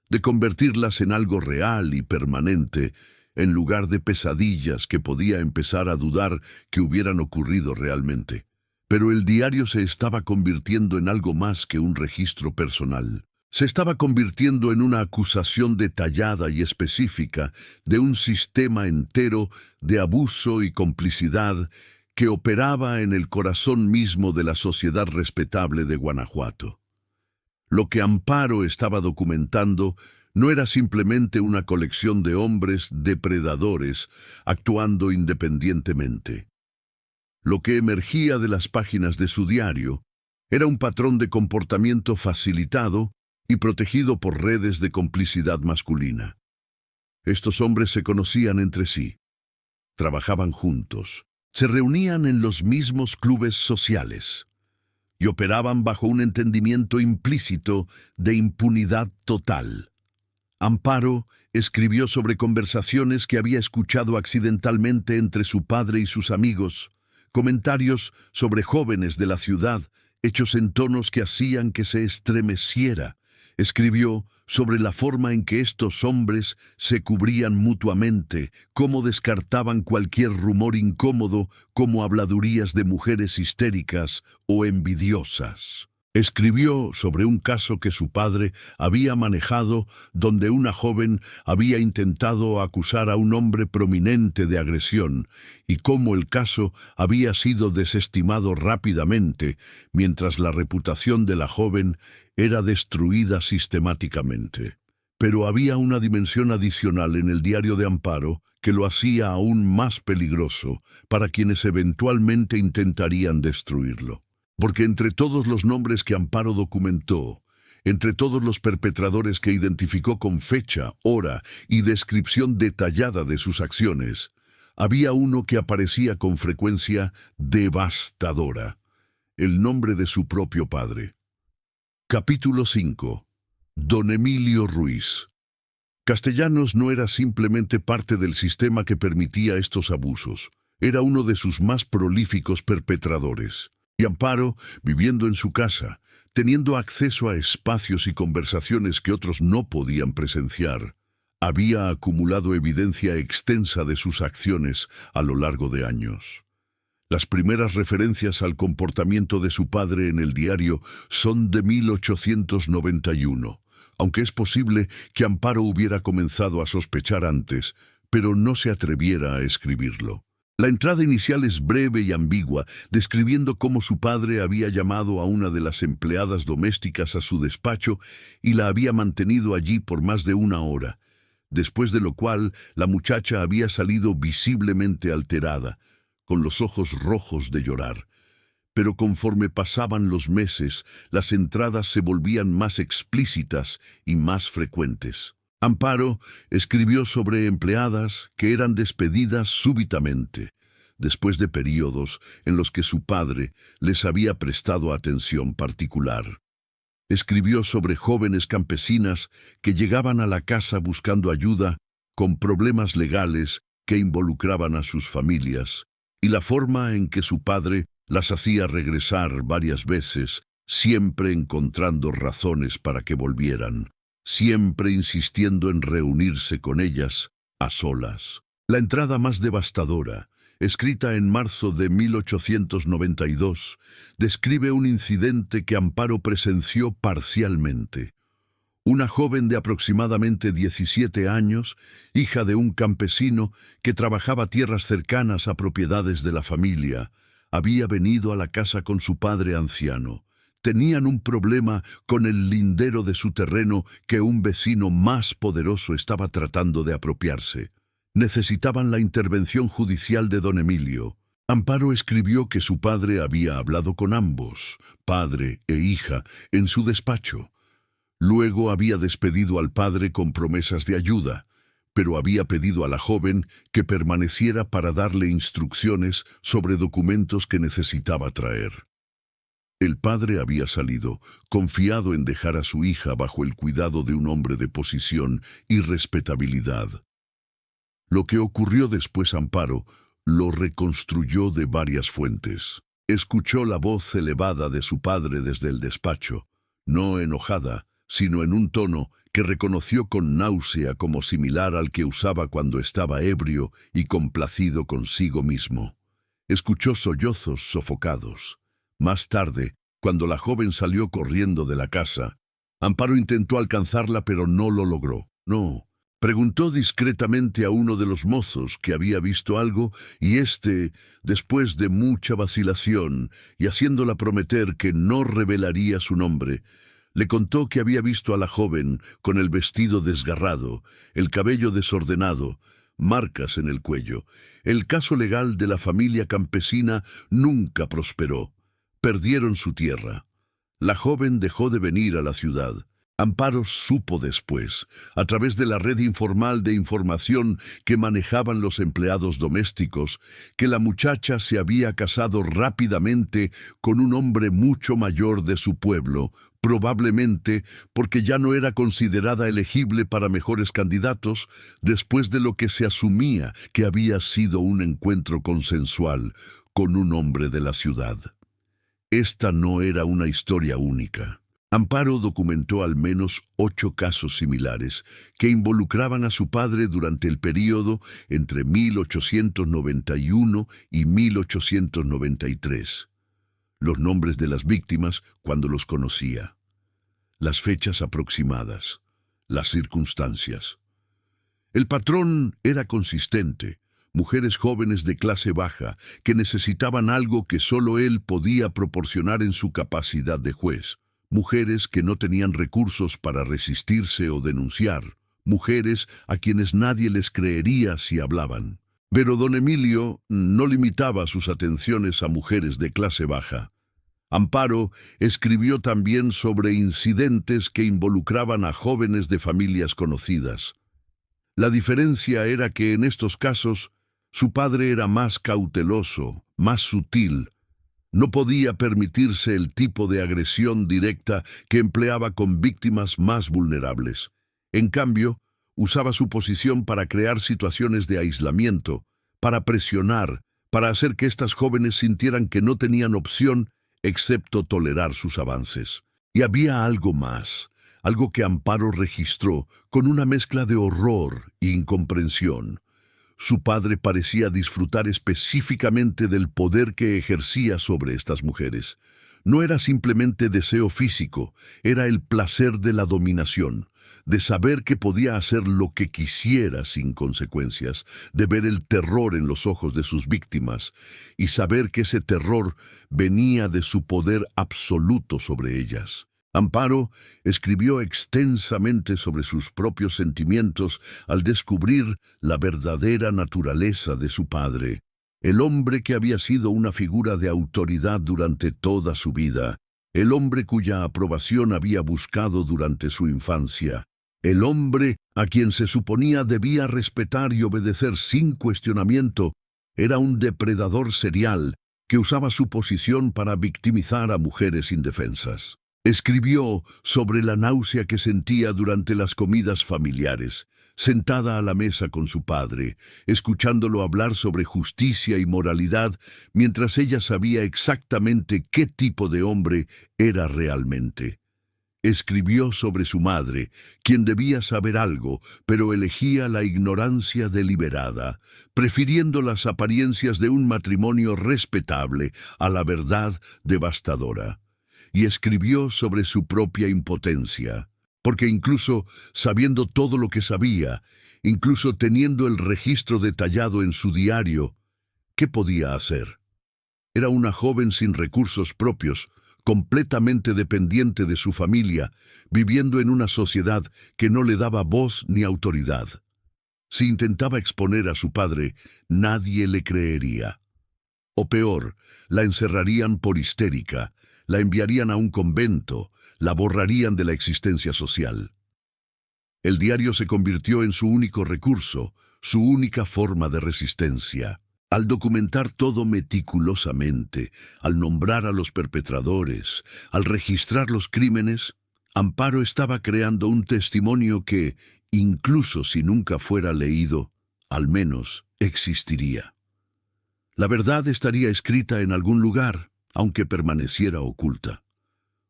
de convertirlas en algo real y permanente, en lugar de pesadillas que podía empezar a dudar que hubieran ocurrido realmente. Pero el diario se estaba convirtiendo en algo más que un registro personal. Se estaba convirtiendo en una acusación detallada y específica de un sistema entero de abuso y complicidad que operaba en el corazón mismo de la sociedad respetable de Guanajuato. Lo que Amparo estaba documentando no era simplemente una colección de hombres depredadores actuando independientemente. Lo que emergía de las páginas de su diario era un patrón de comportamiento facilitado y protegido por redes de complicidad masculina. Estos hombres se conocían entre sí, trabajaban juntos, se reunían en los mismos clubes sociales y operaban bajo un entendimiento implícito de impunidad total. Amparo escribió sobre conversaciones que había escuchado accidentalmente entre su padre y sus amigos, comentarios sobre jóvenes de la ciudad, hechos en tonos que hacían que se estremeciera. Escribió sobre la forma en que estos hombres se cubrían mutuamente, cómo descartaban cualquier rumor incómodo como habladurías de mujeres histéricas o envidiosas. Escribió sobre un caso que su padre había manejado donde una joven había intentado acusar a un hombre prominente de agresión y cómo el caso había sido desestimado rápidamente mientras la reputación de la joven era destruida sistemáticamente. Pero había una dimensión adicional en el diario de Amparo que lo hacía aún más peligroso para quienes eventualmente intentarían destruirlo. Porque entre todos los nombres que Amparo documentó, entre todos los perpetradores que identificó con fecha, hora y descripción detallada de sus acciones, había uno que aparecía con frecuencia devastadora: el nombre de su propio padre. Capítulo 5. Don Emilio Ruiz. Castellanos no era simplemente parte del sistema que permitía estos abusos, era uno de sus más prolíficos perpetradores. Y Amparo, viviendo en su casa, teniendo acceso a espacios y conversaciones que otros no podían presenciar, había acumulado evidencia extensa de sus acciones a lo largo de años. Las primeras referencias al comportamiento de su padre en el diario son de 1891, aunque es posible que Amparo hubiera comenzado a sospechar antes, pero no se atreviera a escribirlo. La entrada inicial es breve y ambigua, describiendo cómo su padre había llamado a una de las empleadas domésticas a su despacho y la había mantenido allí por más de una hora, después de lo cual la muchacha había salido visiblemente alterada, con los ojos rojos de llorar. Pero conforme pasaban los meses, las entradas se volvían más explícitas y más frecuentes. Amparo escribió sobre empleadas que eran despedidas súbitamente, después de periodos en los que su padre les había prestado atención particular. Escribió sobre jóvenes campesinas que llegaban a la casa buscando ayuda con problemas legales que involucraban a sus familias, y la forma en que su padre Las hacía regresar varias veces, siempre encontrando razones para que volvieran, siempre insistiendo en reunirse con ellas a solas. La entrada más devastadora, escrita en marzo de 1892, describe un incidente que Amparo presenció parcialmente. Una joven de aproximadamente 17 años, hija de un campesino que trabajaba tierras cercanas a propiedades de la familia, había venido a la casa con su padre anciano. Tenían un problema con el lindero de su terreno que un vecino más poderoso estaba tratando de apropiarse. Necesitaban la intervención judicial de don Emilio. Amparo escribió que su padre había hablado con ambos, padre e hija, en su despacho. Luego había despedido al padre con promesas de ayuda, pero había pedido a la joven que permaneciera para darle instrucciones sobre documentos que necesitaba traer. El padre había salido, confiado en dejar a su hija bajo el cuidado de un hombre de posición y respetabilidad. Lo que ocurrió después Amparo lo reconstruyó de varias fuentes. Escuchó la voz elevada de su padre desde el despacho, no enojada, sino en un tono que reconoció con náusea como similar al que usaba cuando estaba ebrio y complacido consigo mismo. Escuchó sollozos sofocados. Más tarde, cuando la joven salió corriendo de la casa, Amparo intentó alcanzarla pero no lo logró. No. Preguntó discretamente a uno de los mozos que había visto algo y éste, después de mucha vacilación y haciéndola prometer que no revelaría su nombre, le contó que había visto a la joven con el vestido desgarrado, el cabello desordenado, marcas en el cuello. El caso legal de la familia campesina nunca prosperó. Perdieron su tierra. La joven dejó de venir a la ciudad. Amparo supo después, a través de la red informal de información que manejaban los empleados domésticos, que la muchacha se había casado rápidamente con un hombre mucho mayor de su pueblo, probablemente porque ya no era considerada elegible para mejores candidatos, después de lo que se asumía que había sido un encuentro consensual con un hombre de la ciudad. Esta no era una historia única. Amparo documentó al menos 8 casos similares que involucraban a su padre durante el período entre 1891 y 1893. Los nombres de las víctimas cuando los conocía. Las fechas aproximadas. Las circunstancias. El patrón era consistente. Mujeres jóvenes de clase baja que necesitaban algo que solo él podía proporcionar en su capacidad de juez. Mujeres que no tenían recursos para resistirse o denunciar. Mujeres a quienes nadie les creería si hablaban. Pero don Emilio no limitaba sus atenciones a mujeres de clase baja. Amparo escribió también sobre incidentes que involucraban a jóvenes de familias conocidas. La diferencia era que en estos casos su padre era más cauteloso, más sutil. No podía permitirse el tipo de agresión directa que empleaba con víctimas más vulnerables. En cambio, usaba su posición para crear situaciones de aislamiento, para presionar, para hacer que estas jóvenes sintieran que no tenían opción excepto tolerar sus avances. Y había algo más, algo que Amparo registró con una mezcla de horror e incomprensión. Su padre parecía disfrutar específicamente del poder que ejercía sobre estas mujeres. No era simplemente deseo físico, era el placer de la dominación, de saber que podía hacer lo que quisiera sin consecuencias, de ver el terror en los ojos de sus víctimas y saber que ese terror venía de su poder absoluto sobre ellas. Amparo escribió extensamente sobre sus propios sentimientos al descubrir la verdadera naturaleza de su padre, el hombre que había sido una figura de autoridad durante toda su vida, el hombre cuya aprobación había buscado durante su infancia, el hombre a quien se suponía debía respetar y obedecer sin cuestionamiento, era un depredador serial que usaba su posición para victimizar a mujeres indefensas. Escribió sobre la náusea que sentía durante las comidas familiares, sentada a la mesa con su padre, escuchándolo hablar sobre justicia y moralidad, mientras ella sabía exactamente qué tipo de hombre era realmente. Escribió sobre su madre, quien debía saber algo, pero elegía la ignorancia deliberada, prefiriendo las apariencias de un matrimonio respetable a la verdad devastadora. Y escribió sobre su propia impotencia, porque incluso sabiendo todo lo que sabía, incluso teniendo el registro detallado en su diario, ¿qué podía hacer? Era una joven sin recursos propios, completamente dependiente de su familia, viviendo en una sociedad que no le daba voz ni autoridad. Si intentaba exponer a su padre, nadie le creería. O peor, la encerrarían por histérica, la enviarían a un convento, la borrarían de la existencia social. El diario se convirtió en su único recurso, su única forma de resistencia. Al documentar todo meticulosamente, al nombrar a los perpetradores, al registrar los crímenes, Amparo estaba creando un testimonio que, incluso si nunca fuera leído, al menos existiría. La verdad estaría escrita en algún lugar, aunque permaneciera oculta.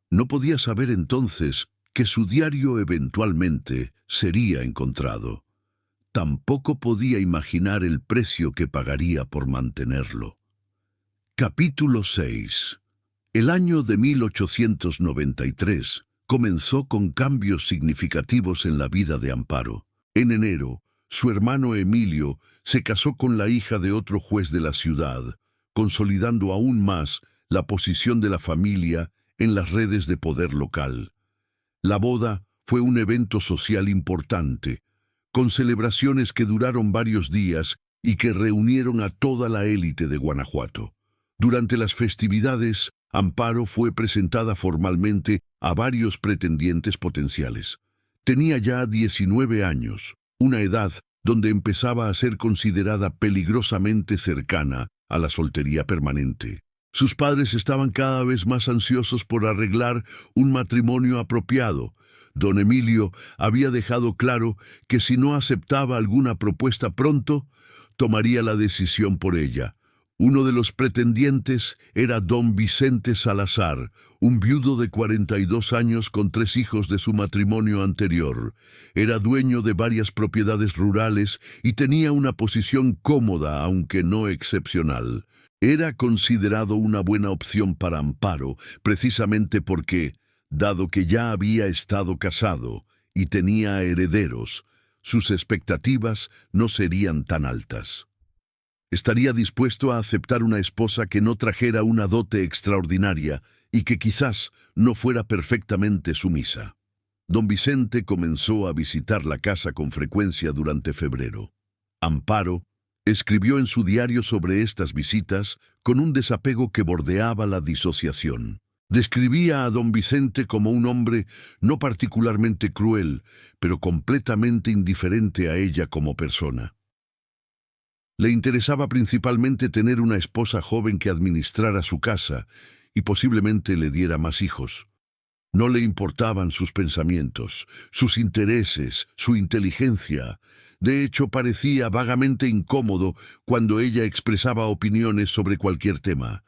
No podía saber entonces que su diario eventualmente sería encontrado. Tampoco podía imaginar el precio que pagaría por mantenerlo. Capítulo 6. El año de 1893 comenzó con cambios significativos en la vida de Amparo. En enero, su hermano Emilio se casó con la hija de otro juez de la ciudad, consolidando aún más la posición de la familia en las redes de poder local. La boda fue un evento social importante, con celebraciones que duraron varios días y que reunieron a toda la élite de Guanajuato. Durante las festividades, Amparo fue presentada formalmente a varios pretendientes potenciales. Tenía ya 19 años, una edad donde empezaba a ser considerada peligrosamente cercana a la soltería permanente. Sus padres estaban cada vez más ansiosos por arreglar un matrimonio apropiado. Don Emilio había dejado claro que si no aceptaba alguna propuesta pronto, tomaría la decisión por ella. Uno de los pretendientes era don Vicente Salazar, un viudo de 42 años con 3 hijos de su matrimonio anterior. Era dueño de varias propiedades rurales y tenía una posición cómoda, aunque no excepcional. Era considerado una buena opción para Amparo, precisamente porque, dado que ya había estado casado y tenía herederos, sus expectativas no serían tan altas. Estaría dispuesto a aceptar una esposa que no trajera una dote extraordinaria y que quizás no fuera perfectamente sumisa. Don Vicente comenzó a visitar la casa con frecuencia durante febrero. Amparo escribió en su diario sobre estas visitas con un desapego que bordeaba la disociación. Describía a don Vicente como un hombre no particularmente cruel, pero completamente indiferente a ella como persona. Le interesaba principalmente tener una esposa joven que administrara su casa y posiblemente le diera más hijos. No le importaban sus pensamientos, sus intereses, su inteligencia. De hecho, parecía vagamente incómodo cuando ella expresaba opiniones sobre cualquier tema.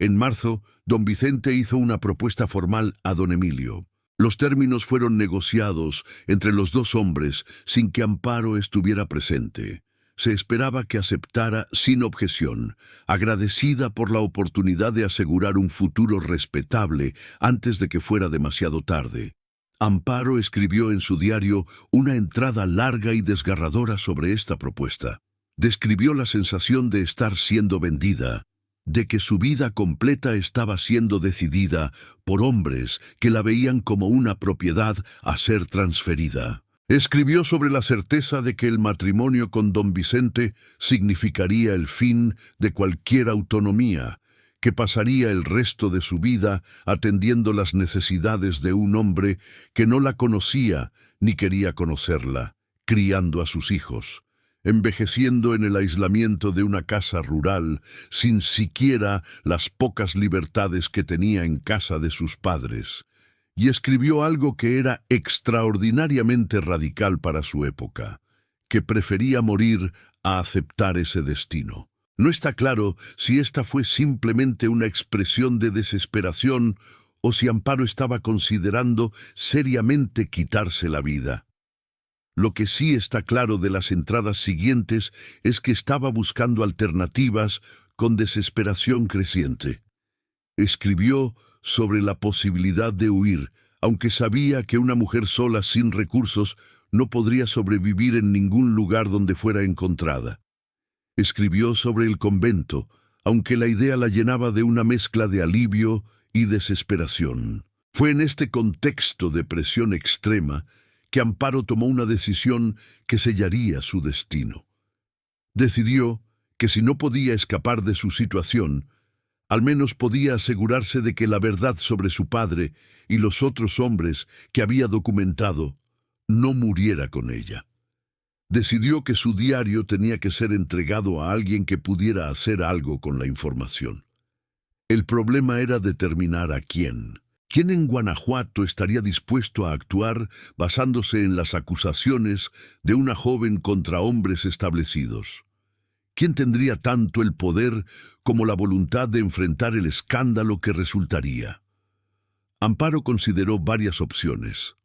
En marzo, don Vicente hizo una propuesta formal a don Emilio. Los términos fueron negociados entre los dos hombres sin que Amparo estuviera presente. Se esperaba que aceptara sin objeción, agradecida por la oportunidad de asegurar un futuro respetable antes de que fuera demasiado tarde. Amparo escribió en su diario una entrada larga y desgarradora sobre esta propuesta. Describió la sensación de estar siendo vendida, de que su vida completa estaba siendo decidida por hombres que la veían como una propiedad a ser transferida. Escribió sobre la certeza de que el matrimonio con don Vicente significaría el fin de cualquier autonomía, que pasaría el resto de su vida atendiendo las necesidades de un hombre que no la conocía ni quería conocerla, criando a sus hijos, envejeciendo en el aislamiento de una casa rural, sin siquiera las pocas libertades que tenía en casa de sus padres. Y escribió algo que era extraordinariamente radical para su época. que prefería morir a aceptar ese destino. No está claro si esta fue simplemente una expresión de desesperación o si Amparo estaba considerando seriamente quitarse la vida. Lo que sí está claro de las entradas siguientes es que estaba buscando alternativas con desesperación creciente. Escribió sobre la posibilidad de huir, aunque sabía que una mujer sola sin recursos no podría sobrevivir en ningún lugar donde fuera encontrada. Escribió sobre el convento, aunque la idea la llenaba de una mezcla de alivio y desesperación. Fue en este contexto de presión extrema que Amparo tomó una decisión que sellaría su destino. Decidió que si no podía escapar de su situación, al menos podía asegurarse de que la verdad sobre su padre y los otros hombres que había documentado no muriera con ella. Decidió que su diario tenía que ser entregado a alguien que pudiera hacer algo con la información. El problema era determinar a quién. ¿Quién en Guanajuato estaría dispuesto a actuar basándose en las acusaciones de una joven contra hombres establecidos? ¿Quién tendría tanto el poder como la voluntad de enfrentar el escándalo que resultaría? Amparo consideró varias opciones.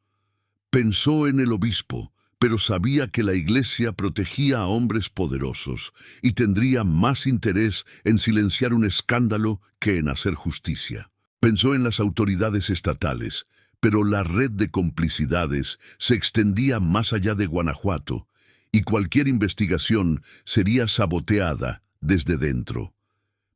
Pensó en el obispo, pero sabía que la Iglesia protegía a hombres poderosos y tendría más interés en silenciar un escándalo que en hacer justicia. Pensó en las autoridades estatales, pero la red de complicidades se extendía más allá de Guanajuato, y cualquier investigación sería saboteada desde dentro.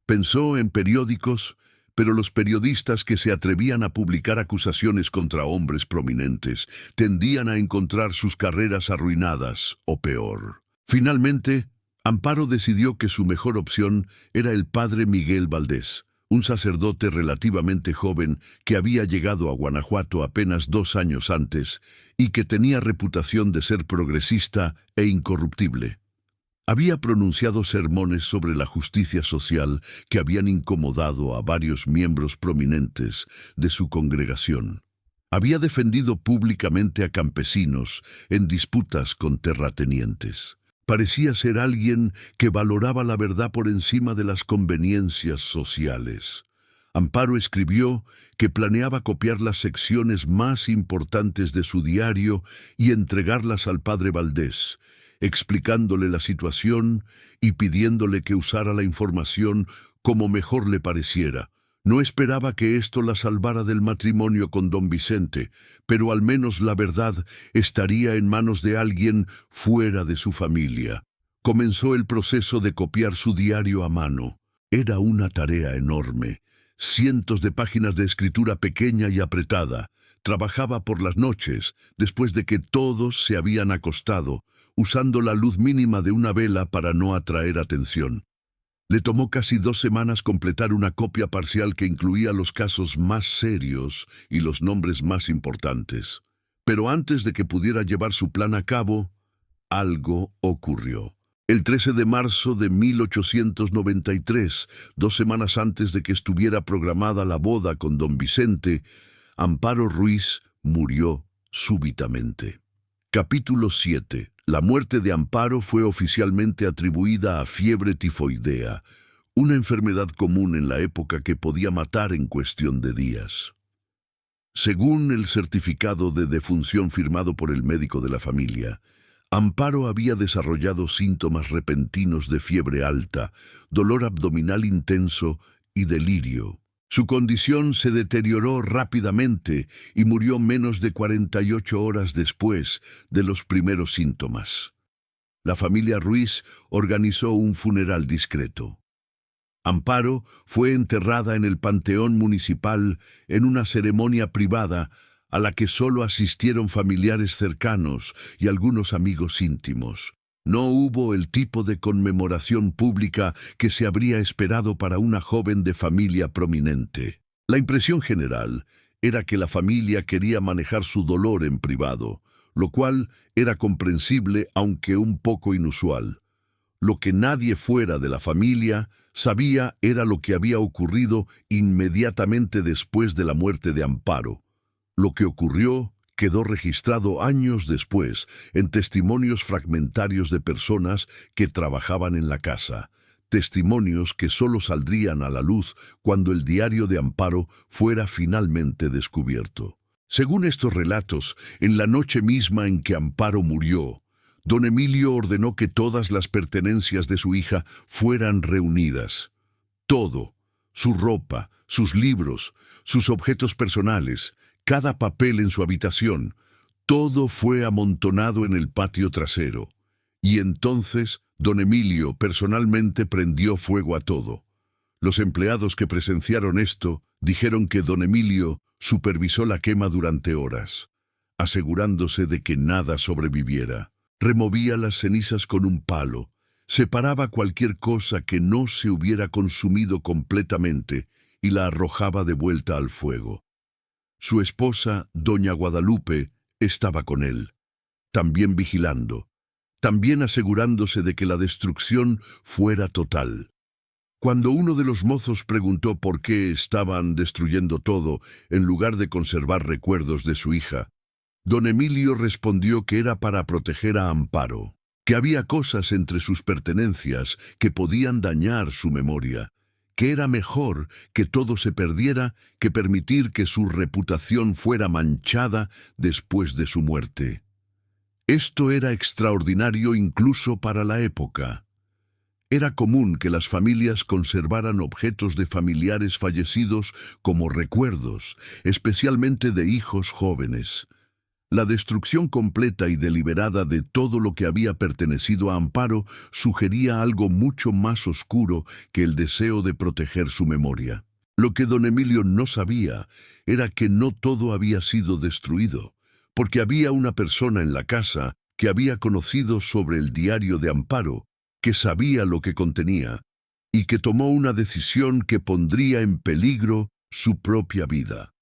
Pensó en periódicos, pero los periodistas que se atrevían a publicar acusaciones contra hombres prominentes tendían a encontrar sus carreras arruinadas o peor. Finalmente, Amparo decidió que su mejor opción era el padre Miguel Valdés, un sacerdote relativamente joven que había llegado a Guanajuato apenas 2 años antes y que tenía reputación de ser progresista e incorruptible. Había pronunciado sermones sobre la justicia social que habían incomodado a varios miembros prominentes de su congregación. Había defendido públicamente a campesinos en disputas con terratenientes. Parecía ser alguien que valoraba la verdad por encima de las conveniencias sociales. Amparo escribió que planeaba copiar las secciones más importantes de su diario y entregarlas al padre Valdés, explicándole la situación y pidiéndole que usara la información como mejor le pareciera. No esperaba que esto la salvara del matrimonio con don Vicente, pero al menos la verdad estaría en manos de alguien fuera de su familia. Comenzó el proceso de copiar su diario a mano. Era una tarea enorme. Cientos de páginas de escritura pequeña y apretada. Trabajaba por las noches, después de que todos se habían acostado, usando la luz mínima de una vela para no atraer atención. Le tomó casi 2 semanas completar una copia parcial que incluía los casos más serios y los nombres más importantes. Pero antes de que pudiera llevar su plan a cabo, algo ocurrió. El 13 de marzo de 1893, 2 semanas antes de que estuviera programada la boda con don Vicente, Amparo Ruiz murió súbitamente. Capítulo 7. La muerte de Amparo fue oficialmente atribuida a fiebre tifoidea, una enfermedad común en la época que podía matar en cuestión de días. Según el certificado de defunción firmado por el médico de la familia, Amparo había desarrollado síntomas repentinos de fiebre alta, dolor abdominal intenso y delirio. Su condición se deterioró rápidamente y murió menos de 48 horas después de los primeros síntomas. La familia Ruiz organizó un funeral discreto. Amparo fue enterrada en el Panteón Municipal en una ceremonia privada a la que solo asistieron familiares cercanos y algunos amigos íntimos. No hubo el tipo de conmemoración pública que se habría esperado para una joven de familia prominente. La impresión general era que la familia quería manejar su dolor en privado, lo cual era comprensible aunque un poco inusual. Lo que nadie fuera de la familia sabía era lo que había ocurrido inmediatamente después de la muerte de Amparo. Lo que ocurrió quedó registrado años después en testimonios fragmentarios de personas que trabajaban en la casa, testimonios que solo saldrían a la luz cuando el diario de Amparo fuera finalmente descubierto. Según estos relatos, en la noche misma en que Amparo murió, don Emilio ordenó que todas las pertenencias de su hija fueran reunidas. Todo, su ropa, sus libros, sus objetos personales, cada papel en su habitación, todo fue amontonado en el patio trasero. Y entonces don Emilio personalmente prendió fuego a todo. Los empleados que presenciaron esto dijeron que don Emilio supervisó la quema durante horas, asegurándose de que nada sobreviviera. Removía las cenizas con un palo, separaba cualquier cosa que no se hubiera consumido completamente y la arrojaba de vuelta al fuego. Su esposa, doña Guadalupe, estaba con él, también vigilando, también asegurándose de que la destrucción fuera total. Cuando uno de los mozos preguntó por qué estaban destruyendo todo en lugar de conservar recuerdos de su hija, don Emilio respondió que era para proteger a Amparo, que había cosas entre sus pertenencias que podían dañar su memoria, que era mejor que todo se perdiera que permitir que su reputación fuera manchada después de su muerte. Esto era extraordinario incluso para la época. Era común que las familias conservaran objetos de familiares fallecidos como recuerdos, especialmente de hijos jóvenes. La destrucción completa y deliberada de todo lo que había pertenecido a Amparo sugería algo mucho más oscuro que el deseo de proteger su memoria. Lo que don Emilio no sabía era que no todo había sido destruido, porque había una persona en la casa que había conocido sobre el diario de Amparo, que sabía lo que contenía, y que tomó una decisión que pondría en peligro su propia vida.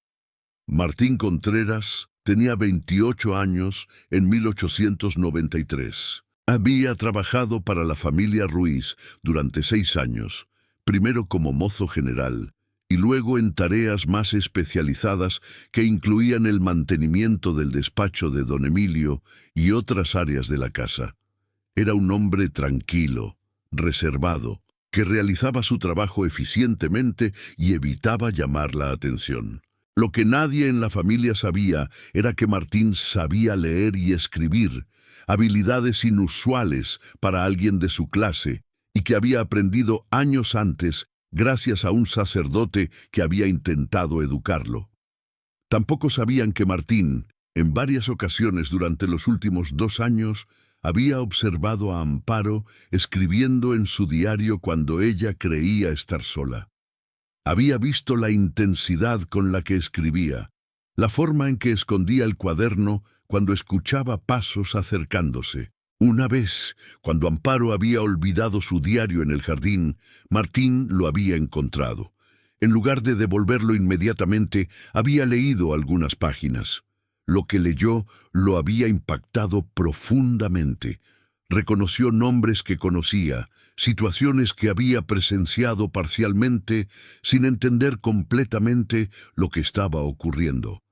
Martín Contreras tenía 28 años en 1893. Había trabajado para la familia Ruiz durante 6 años, primero como mozo general y luego en tareas más especializadas que incluían el mantenimiento del despacho de don Emilio y otras áreas de la casa. Era un hombre tranquilo, reservado, que realizaba su trabajo eficientemente y evitaba llamar la atención. Lo que nadie en la familia sabía era que Martín sabía leer y escribir, habilidades inusuales para alguien de su clase, y que había aprendido años antes gracias a un sacerdote que había intentado educarlo. Tampoco sabían que Martín, en varias ocasiones durante los últimos 2 años, había observado a Amparo escribiendo en su diario cuando ella creía estar sola. Había visto la intensidad con la que escribía, la forma en que escondía el cuaderno cuando escuchaba pasos acercándose. Una vez, cuando Amparo había olvidado su diario en el jardín, Martín lo había encontrado. En lugar de devolverlo inmediatamente, había leído algunas páginas. Lo que leyó lo había impactado profundamente. Reconoció nombres que conocía, situaciones que había presenciado parcialmente sin entender completamente lo que estaba ocurriendo.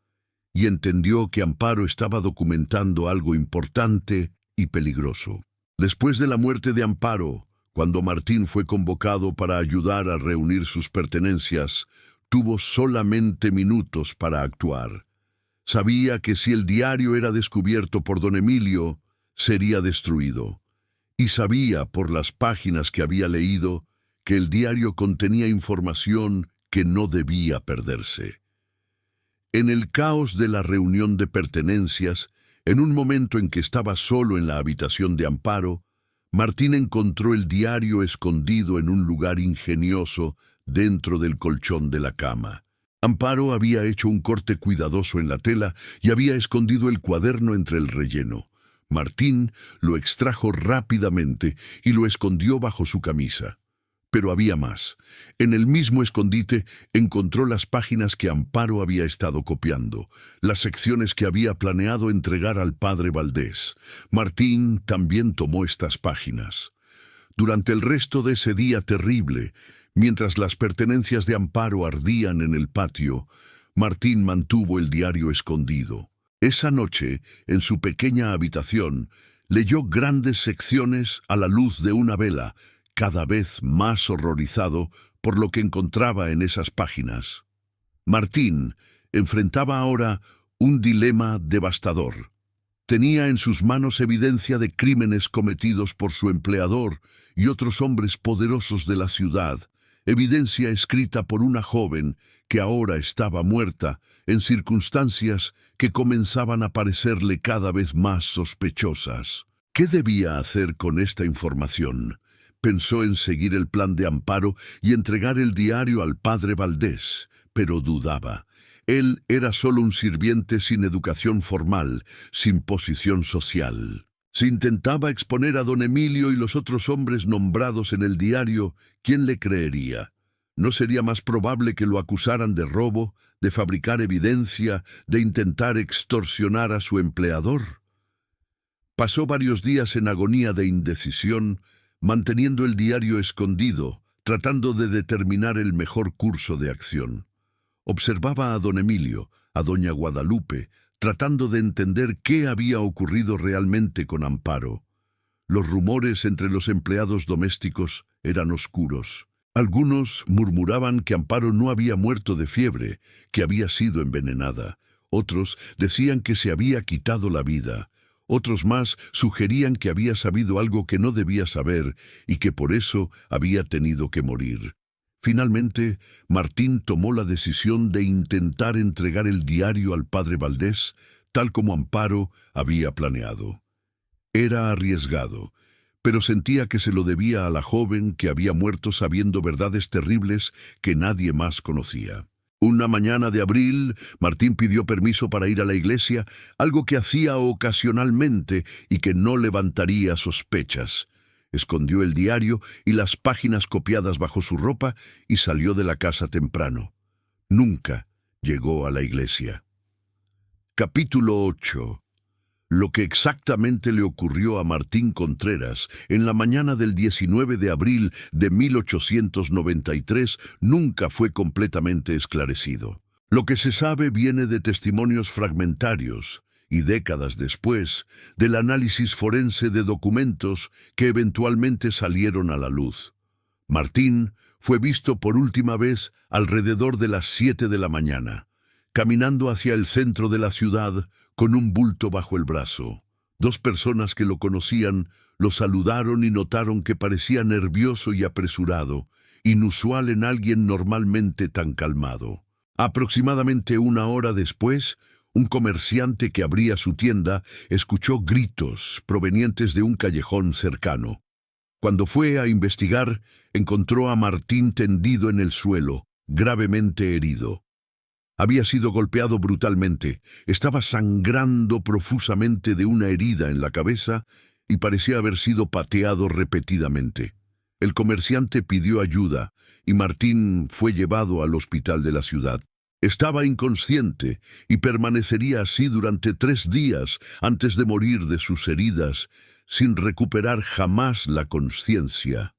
Y entendió que Amparo estaba documentando algo importante y peligroso. Después de la muerte de Amparo, cuando Martín fue convocado para ayudar a reunir sus pertenencias, tuvo solamente minutos para actuar. Sabía que si el diario era descubierto por don Emilio, sería destruido. Y sabía, por las páginas que había leído, que el diario contenía información que no debía perderse. En el caos de la reunión de pertenencias, en un momento en que estaba solo en la habitación de Amparo, Martín encontró el diario escondido en un lugar ingenioso dentro del colchón de la cama. Amparo había hecho un corte cuidadoso en la tela y había escondido el cuaderno entre el relleno. Martín lo extrajo rápidamente y lo escondió bajo su camisa. Pero había más. En el mismo escondite encontró las páginas que Amparo había estado copiando, las secciones que había planeado entregar al padre Valdés. Martín también tomó estas páginas. Durante el resto de ese día terrible, mientras las pertenencias de Amparo ardían en el patio, Martín mantuvo el diario escondido. Esa noche, en su pequeña habitación, leyó grandes secciones a la luz de una vela, cada vez más horrorizado por lo que encontraba en esas páginas. Martín enfrentaba ahora un dilema devastador. Tenía en sus manos evidencia de crímenes cometidos por su empleador y otros hombres poderosos de la ciudad, evidencia escrita por una joven que ahora estaba muerta en circunstancias que comenzaban a parecerle cada vez más sospechosas. ¿Qué debía hacer con esta información? Pensó en seguir el plan de Amparo y entregar el diario al padre Valdés, pero dudaba. Él era solo un sirviente sin educación formal, sin posición social. Si intentaba exponer a don Emilio y los otros hombres nombrados en el diario, ¿quién le creería? ¿No sería más probable que lo acusaran de robo, de fabricar evidencia, de intentar extorsionar a su empleador? Pasó varios días en agonía de indecisión, manteniendo el diario escondido, tratando de determinar el mejor curso de acción. Observaba a don Emilio, a doña Guadalupe, tratando de entender qué había ocurrido realmente con Amparo. Los rumores entre los empleados domésticos eran oscuros. Algunos murmuraban que Amparo no había muerto de fiebre, que había sido envenenada. Otros decían que se había quitado la vida. Otros más sugerían que había sabido algo que no debía saber y que por eso había tenido que morir. Finalmente, Martín tomó la decisión de intentar entregar el diario al padre Valdés, tal como Amparo había planeado. Era arriesgado, pero sentía que se lo debía a la joven que había muerto sabiendo verdades terribles que nadie más conocía. Una mañana de abril, Martín pidió permiso para ir a la iglesia, algo que hacía ocasionalmente y que no levantaría sospechas. Escondió el diario y las páginas copiadas bajo su ropa y salió de la casa temprano. Nunca llegó a la iglesia. Capítulo 8. Lo que exactamente le ocurrió a Martín Contreras en la mañana del 19 de abril de 1893 nunca fue completamente esclarecido. Lo que se sabe viene de testimonios fragmentarios y décadas después del análisis forense de documentos que eventualmente salieron a la luz. Martín fue visto por última vez alrededor de las 7 de la mañana, caminando hacia el centro de la ciudad con un bulto bajo el brazo. Dos personas que lo conocían lo saludaron y notaron que parecía nervioso y apresurado, inusual en alguien normalmente tan calmado. Aproximadamente una hora después, un comerciante que abría su tienda escuchó gritos provenientes de un callejón cercano. Cuando fue a investigar, encontró a Martín tendido en el suelo, gravemente herido. Había sido golpeado brutalmente, estaba sangrando profusamente de una herida en la cabeza y parecía haber sido pateado repetidamente. El comerciante pidió ayuda y Martín fue llevado al hospital de la ciudad. Estaba inconsciente y permanecería así durante 3 días antes de morir de sus heridas, sin recuperar jamás la conciencia.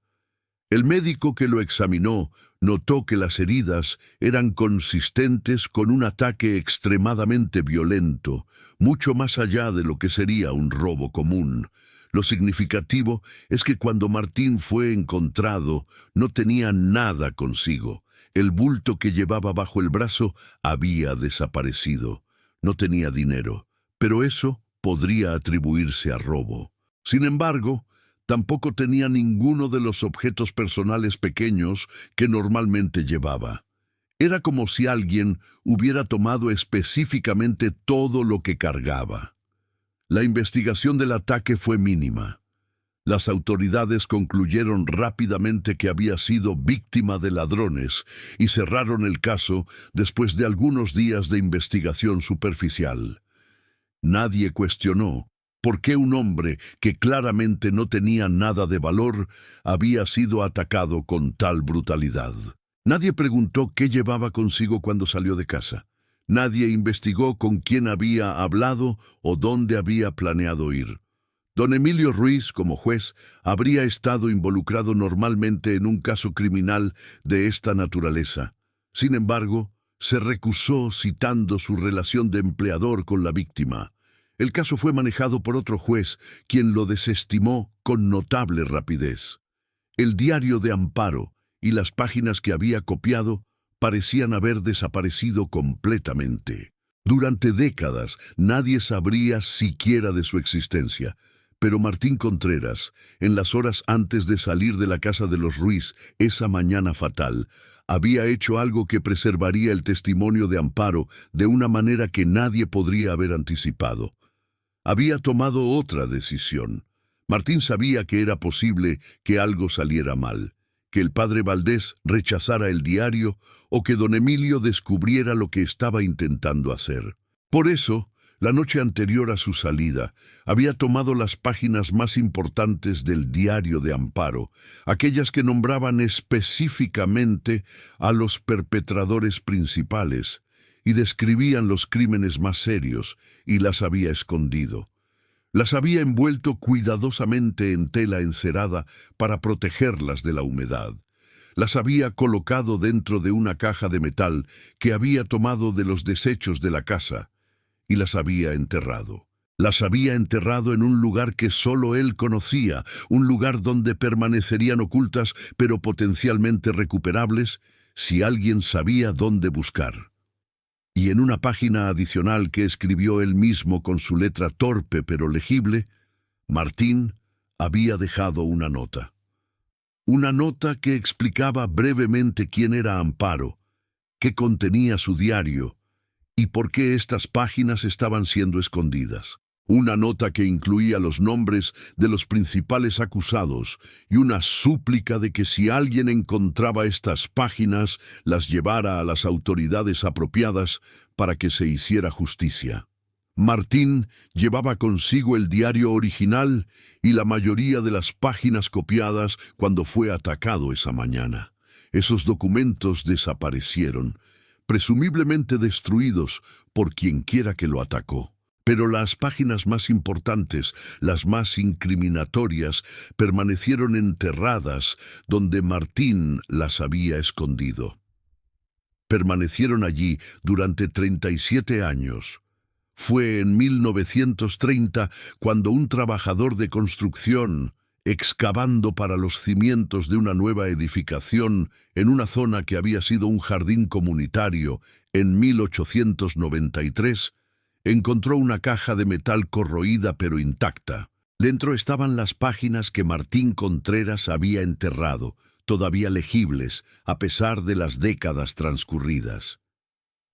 El médico que lo examinó notó que las heridas eran consistentes con un ataque extremadamente violento, mucho más allá de lo que sería un robo común. Lo significativo es que cuando Martín fue encontrado, no tenía nada consigo. El bulto que llevaba bajo el brazo había desaparecido. No tenía dinero, pero eso podría atribuirse a robo. Sin embargo, tampoco tenía ninguno de los objetos personales pequeños que normalmente llevaba. Era como si alguien hubiera tomado específicamente todo lo que cargaba. La investigación del ataque fue mínima. Las autoridades concluyeron rápidamente que había sido víctima de ladrones y cerraron el caso después de algunos días de investigación superficial. Nadie cuestionó por qué un hombre que claramente no tenía nada de valor había sido atacado con tal brutalidad. Nadie preguntó qué llevaba consigo cuando salió de casa. Nadie investigó con quién había hablado o dónde había planeado ir. Don Emilio Ruiz, como juez, habría estado involucrado normalmente en un caso criminal de esta naturaleza. Sin embargo, se recusó citando su relación de empleador con la víctima. El caso fue manejado por otro juez, quien lo desestimó con notable rapidez. El diario de Amparo y las páginas que había copiado parecían haber desaparecido completamente. Durante décadas nadie sabría siquiera de su existencia, pero Martín Contreras, en las horas antes de salir de la casa de los Ruiz esa mañana fatal, había hecho algo que preservaría el testimonio de Amparo de una manera que nadie podría haber anticipado. Había tomado otra decisión. Martín sabía que era posible que algo saliera mal, que el padre Valdés rechazara el diario o que don Emilio descubriera lo que estaba intentando hacer. Por eso, la noche anterior a su salida, había tomado las páginas más importantes del diario de Amparo, aquellas que nombraban específicamente a los perpetradores principales y describían los crímenes más serios, y las había escondido. Las había envuelto cuidadosamente en tela encerada para protegerlas de la humedad. Las había colocado dentro de una caja de metal que había tomado de los desechos de la casa y las había enterrado. Las había enterrado en un lugar que solo él conocía, un lugar donde permanecerían ocultas pero potencialmente recuperables si alguien sabía dónde buscar. Y en una página adicional que escribió él mismo con su letra torpe pero legible, Martín había dejado una nota. Una nota que explicaba brevemente quién era Amparo, qué contenía su diario y por qué estas páginas estaban siendo escondidas. Una nota que incluía los nombres de los principales acusados y una súplica de que si alguien encontraba estas páginas, las llevara a las autoridades apropiadas para que se hiciera justicia. Martín llevaba consigo el diario original y la mayoría de las páginas copiadas cuando fue atacado esa mañana. Esos documentos desaparecieron, presumiblemente destruidos por quienquiera que lo atacó. Pero las páginas más importantes, las más incriminatorias, permanecieron enterradas donde Martín las había escondido. Permanecieron allí durante 37 años. Fue en 1930 cuando un trabajador de construcción, excavando para los cimientos de una nueva edificación en una zona que había sido un jardín comunitario en 1893, encontró una caja de metal corroída pero intacta. Dentro estaban las páginas que Martín Contreras había enterrado, todavía legibles, a pesar de las décadas transcurridas.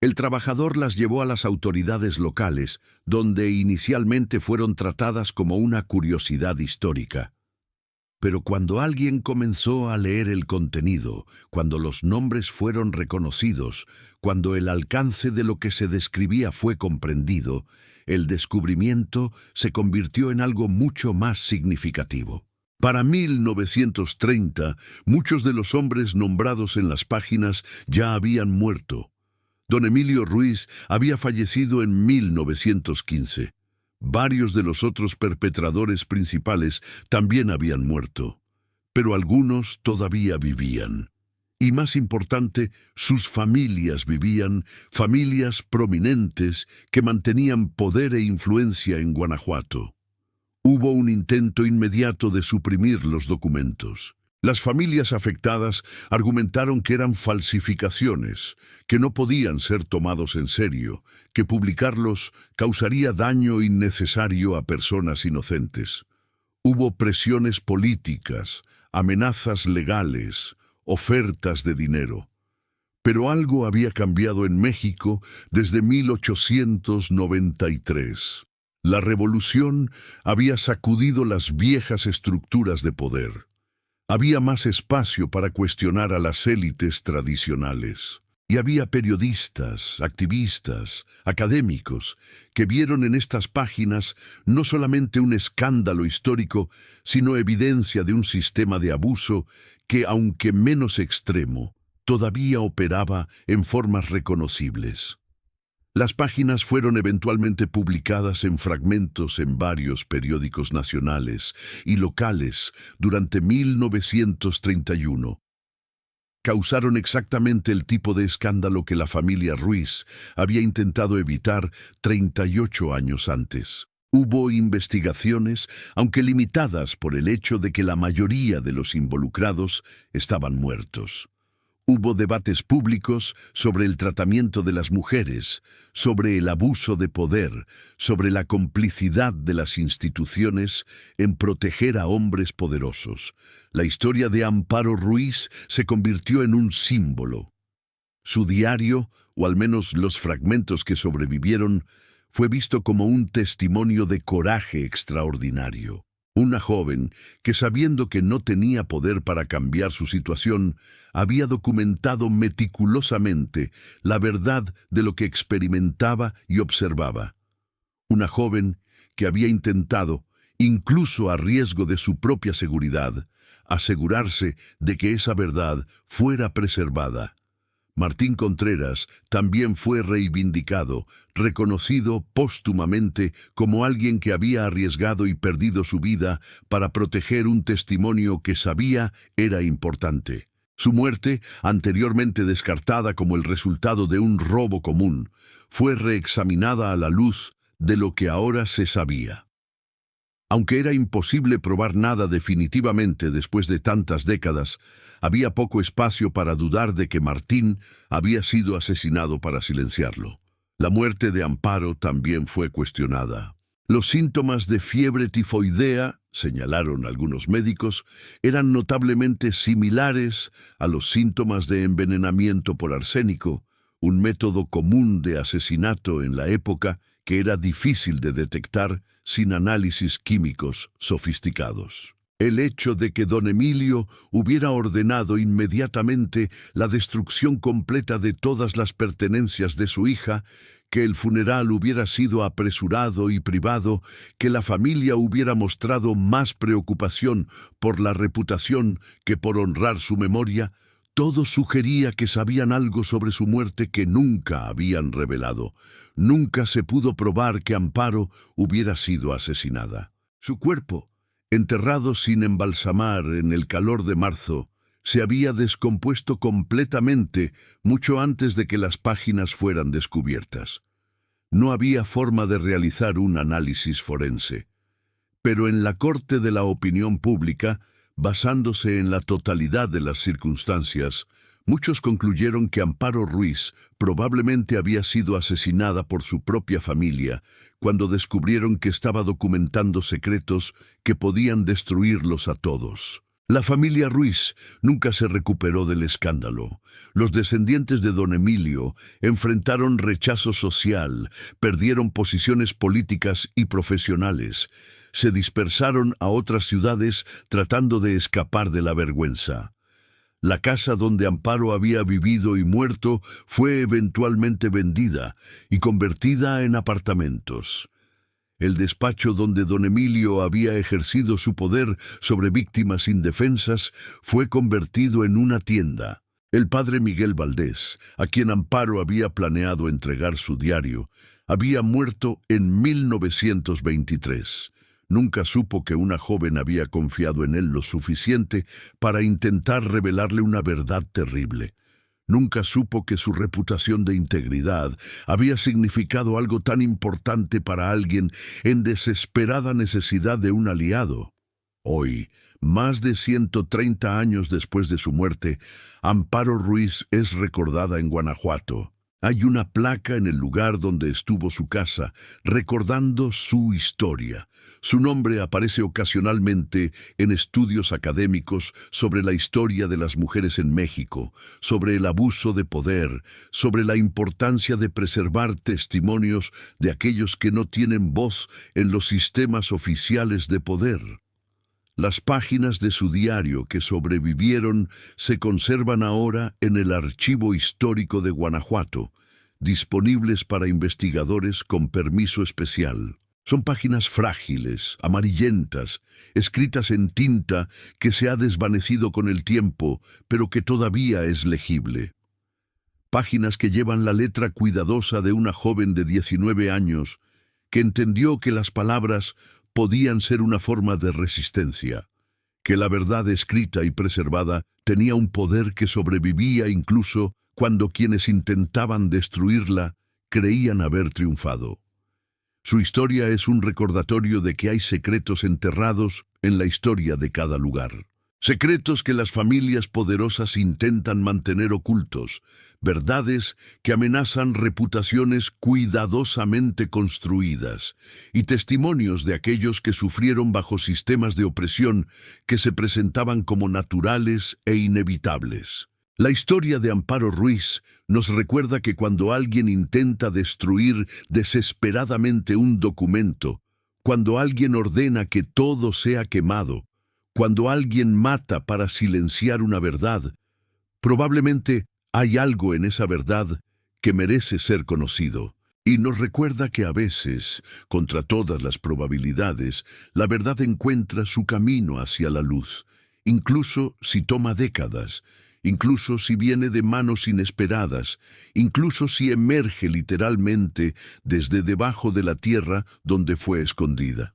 El trabajador las llevó a las autoridades locales, donde inicialmente fueron tratadas como una curiosidad histórica. Pero cuando alguien comenzó a leer el contenido, cuando los nombres fueron reconocidos, cuando el alcance de lo que se describía fue comprendido, el descubrimiento se convirtió en algo mucho más significativo. Para 1930, muchos de los hombres nombrados en las páginas ya habían muerto. Don Emilio Ruiz había fallecido en 1915. Varios de los otros perpetradores principales también habían muerto, pero algunos todavía vivían. Y más importante, sus familias vivían, familias prominentes que mantenían poder e influencia en Guanajuato. Hubo un intento inmediato de suprimir los documentos. Las familias afectadas argumentaron que eran falsificaciones, que no podían ser tomados en serio, que publicarlos causaría daño innecesario a personas inocentes. Hubo presiones políticas, amenazas legales, ofertas de dinero. Pero algo había cambiado en México desde 1893. La revolución había sacudido las viejas estructuras de poder. Había más espacio para cuestionar a las élites tradicionales. Y había periodistas, activistas, académicos, que vieron en estas páginas no solamente un escándalo histórico, sino evidencia de un sistema de abuso que, aunque menos extremo, todavía operaba en formas reconocibles. Las páginas fueron eventualmente publicadas en fragmentos en varios periódicos nacionales y locales durante 1931. causaron exactamente el tipo de escándalo que la familia Ruiz había intentado evitar 38 años antes. Hubo investigaciones, aunque limitadas por el hecho de que la mayoría de los involucrados estaban muertos. Hubo debates públicos sobre el tratamiento de las mujeres, sobre el abuso de poder, sobre la complicidad de las instituciones en proteger a hombres poderosos. La historia de Amparo Ruiz se convirtió en un símbolo. Su diario, o al menos los fragmentos que sobrevivieron, fue visto como un testimonio de coraje extraordinario. Una joven que, sabiendo que no tenía poder para cambiar su situación, había documentado meticulosamente la verdad de lo que experimentaba y observaba. Una joven que había intentado, incluso a riesgo de su propia seguridad, asegurarse de que esa verdad fuera preservada. Martín Contreras también fue reivindicado, reconocido póstumamente como alguien que había arriesgado y perdido su vida para proteger un testimonio que sabía era importante. Su muerte, anteriormente descartada como el resultado de un robo común, fue reexaminada a la luz de lo que ahora se sabía. Aunque era imposible probar nada definitivamente después de tantas décadas, había poco espacio para dudar de que Martín había sido asesinado para silenciarlo. La muerte de Amparo también fue cuestionada. Los síntomas de fiebre tifoidea, señalaron algunos médicos, eran notablemente similares a los síntomas de envenenamiento por arsénico, un método común de asesinato en la época que era difícil de detectar sin análisis químicos sofisticados. El hecho de que don Emilio hubiera ordenado inmediatamente la destrucción completa de todas las pertenencias de su hija, que el funeral hubiera sido apresurado y privado, que la familia hubiera mostrado más preocupación por la reputación que por honrar su memoria, todo sugería que sabían algo sobre su muerte que nunca habían revelado. Nunca se pudo probar que Amparo hubiera sido asesinada. Su cuerpo, enterrado sin embalsamar en el calor de marzo, se había descompuesto completamente mucho antes de que las páginas fueran descubiertas. No había forma de realizar un análisis forense. Pero en la corte de la opinión pública, basándose en la totalidad de las circunstancias, muchos concluyeron que Amparo Ruiz probablemente había sido asesinada por su propia familia cuando descubrieron que estaba documentando secretos que podían destruirlos a todos. La familia Ruiz nunca se recuperó del escándalo. Los descendientes de don Emilio enfrentaron rechazo social, perdieron posiciones políticas y profesionales, se dispersaron a otras ciudades tratando de escapar de la vergüenza. La casa donde Amparo había vivido y muerto fue eventualmente vendida y convertida en apartamentos. El despacho donde don Emilio había ejercido su poder sobre víctimas indefensas fue convertido en una tienda. El padre Miguel Valdés, a quien Amparo había planeado entregar su diario, había muerto en 1923. Nunca supo que una joven había confiado en él lo suficiente para intentar revelarle una verdad terrible. Nunca supo que su reputación de integridad había significado algo tan importante para alguien en desesperada necesidad de un aliado. Hoy, más de 130 años después de su muerte, Amparo Ruiz es recordada en Guanajuato. Hay una placa en el lugar donde estuvo su casa, recordando su historia. Su nombre aparece ocasionalmente en estudios académicos sobre la historia de las mujeres en México, sobre el abuso de poder, sobre la importancia de preservar testimonios de aquellos que no tienen voz en los sistemas oficiales de poder. Las páginas de su diario que sobrevivieron se conservan ahora en el Archivo Histórico de Guanajuato, disponibles para investigadores con permiso especial. Son páginas frágiles, amarillentas, escritas en tinta que se ha desvanecido con el tiempo, pero que todavía es legible. Páginas que llevan la letra cuidadosa de una joven de 19 años que entendió que las palabras podían ser una forma de resistencia, que la verdad escrita y preservada tenía un poder que sobrevivía incluso cuando quienes intentaban destruirla creían haber triunfado. Su historia es un recordatorio de que hay secretos enterrados en la historia de cada lugar. Secretos que las familias poderosas intentan mantener ocultos, verdades que amenazan reputaciones cuidadosamente construidas, y testimonios de aquellos que sufrieron bajo sistemas de opresión que se presentaban como naturales e inevitables. La historia de Amparo Ruiz nos recuerda que cuando alguien intenta destruir desesperadamente un documento, cuando alguien ordena que todo sea quemado, cuando alguien mata para silenciar una verdad, probablemente hay algo en esa verdad que merece ser conocido. Y nos recuerda que a veces, contra todas las probabilidades, la verdad encuentra su camino hacia la luz, incluso si toma décadas, incluso si viene de manos inesperadas, incluso si emerge literalmente desde debajo de la tierra donde fue escondida.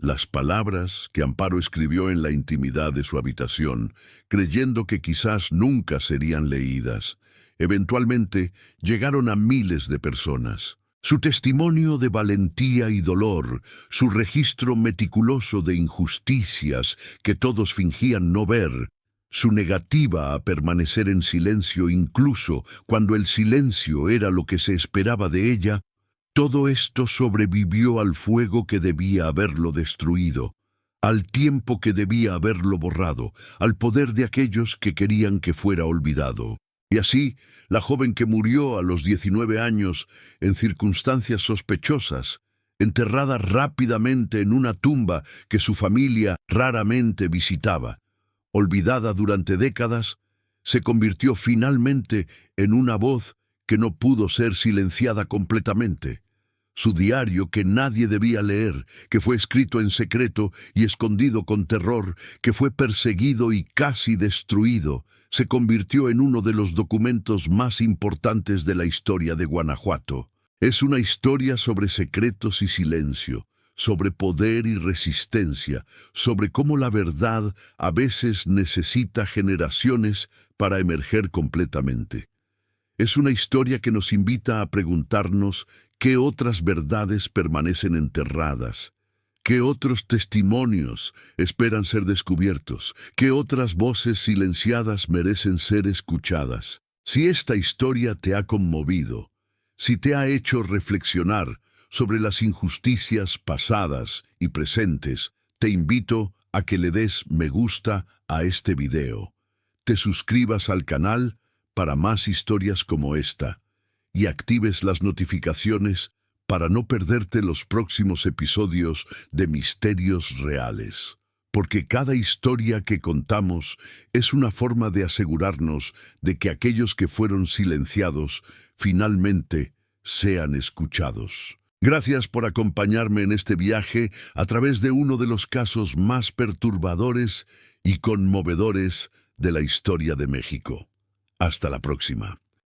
Las palabras que Amparo escribió en la intimidad de su habitación, creyendo que quizás nunca serían leídas, eventualmente llegaron a miles de personas. Su testimonio de valentía y dolor, su registro meticuloso de injusticias que todos fingían no ver, su negativa a permanecer en silencio incluso cuando el silencio era lo que se esperaba de ella, todo esto sobrevivió al fuego que debía haberlo destruido, al tiempo que debía haberlo borrado, al poder de aquellos que querían que fuera olvidado. Y así, la joven que murió a los 19 años en circunstancias sospechosas, enterrada rápidamente en una tumba que su familia raramente visitaba, olvidada durante décadas, se convirtió finalmente en una voz que no pudo ser silenciada completamente. Su diario que nadie debía leer, que fue escrito en secreto y escondido con terror, que fue perseguido y casi destruido, se convirtió en uno de los documentos más importantes de la historia de Guanajuato. Es una historia sobre secretos y silencio, sobre poder y resistencia, sobre cómo la verdad a veces necesita generaciones para emerger completamente. Es una historia que nos invita a preguntarnos qué otras verdades permanecen enterradas, qué otros testimonios esperan ser descubiertos, qué otras voces silenciadas merecen ser escuchadas. Si esta historia te ha conmovido, si te ha hecho reflexionar sobre las injusticias pasadas y presentes, te invito a que le des me gusta a este video, te suscribas al canal para más historias como esta, y actives las notificaciones para no perderte los próximos episodios de Misterios Reales. Porque cada historia que contamos es una forma de asegurarnos de que aquellos que fueron silenciados finalmente sean escuchados. Gracias por acompañarme en este viaje a través de uno de los casos más perturbadores y conmovedores de la historia de México. Hasta la próxima.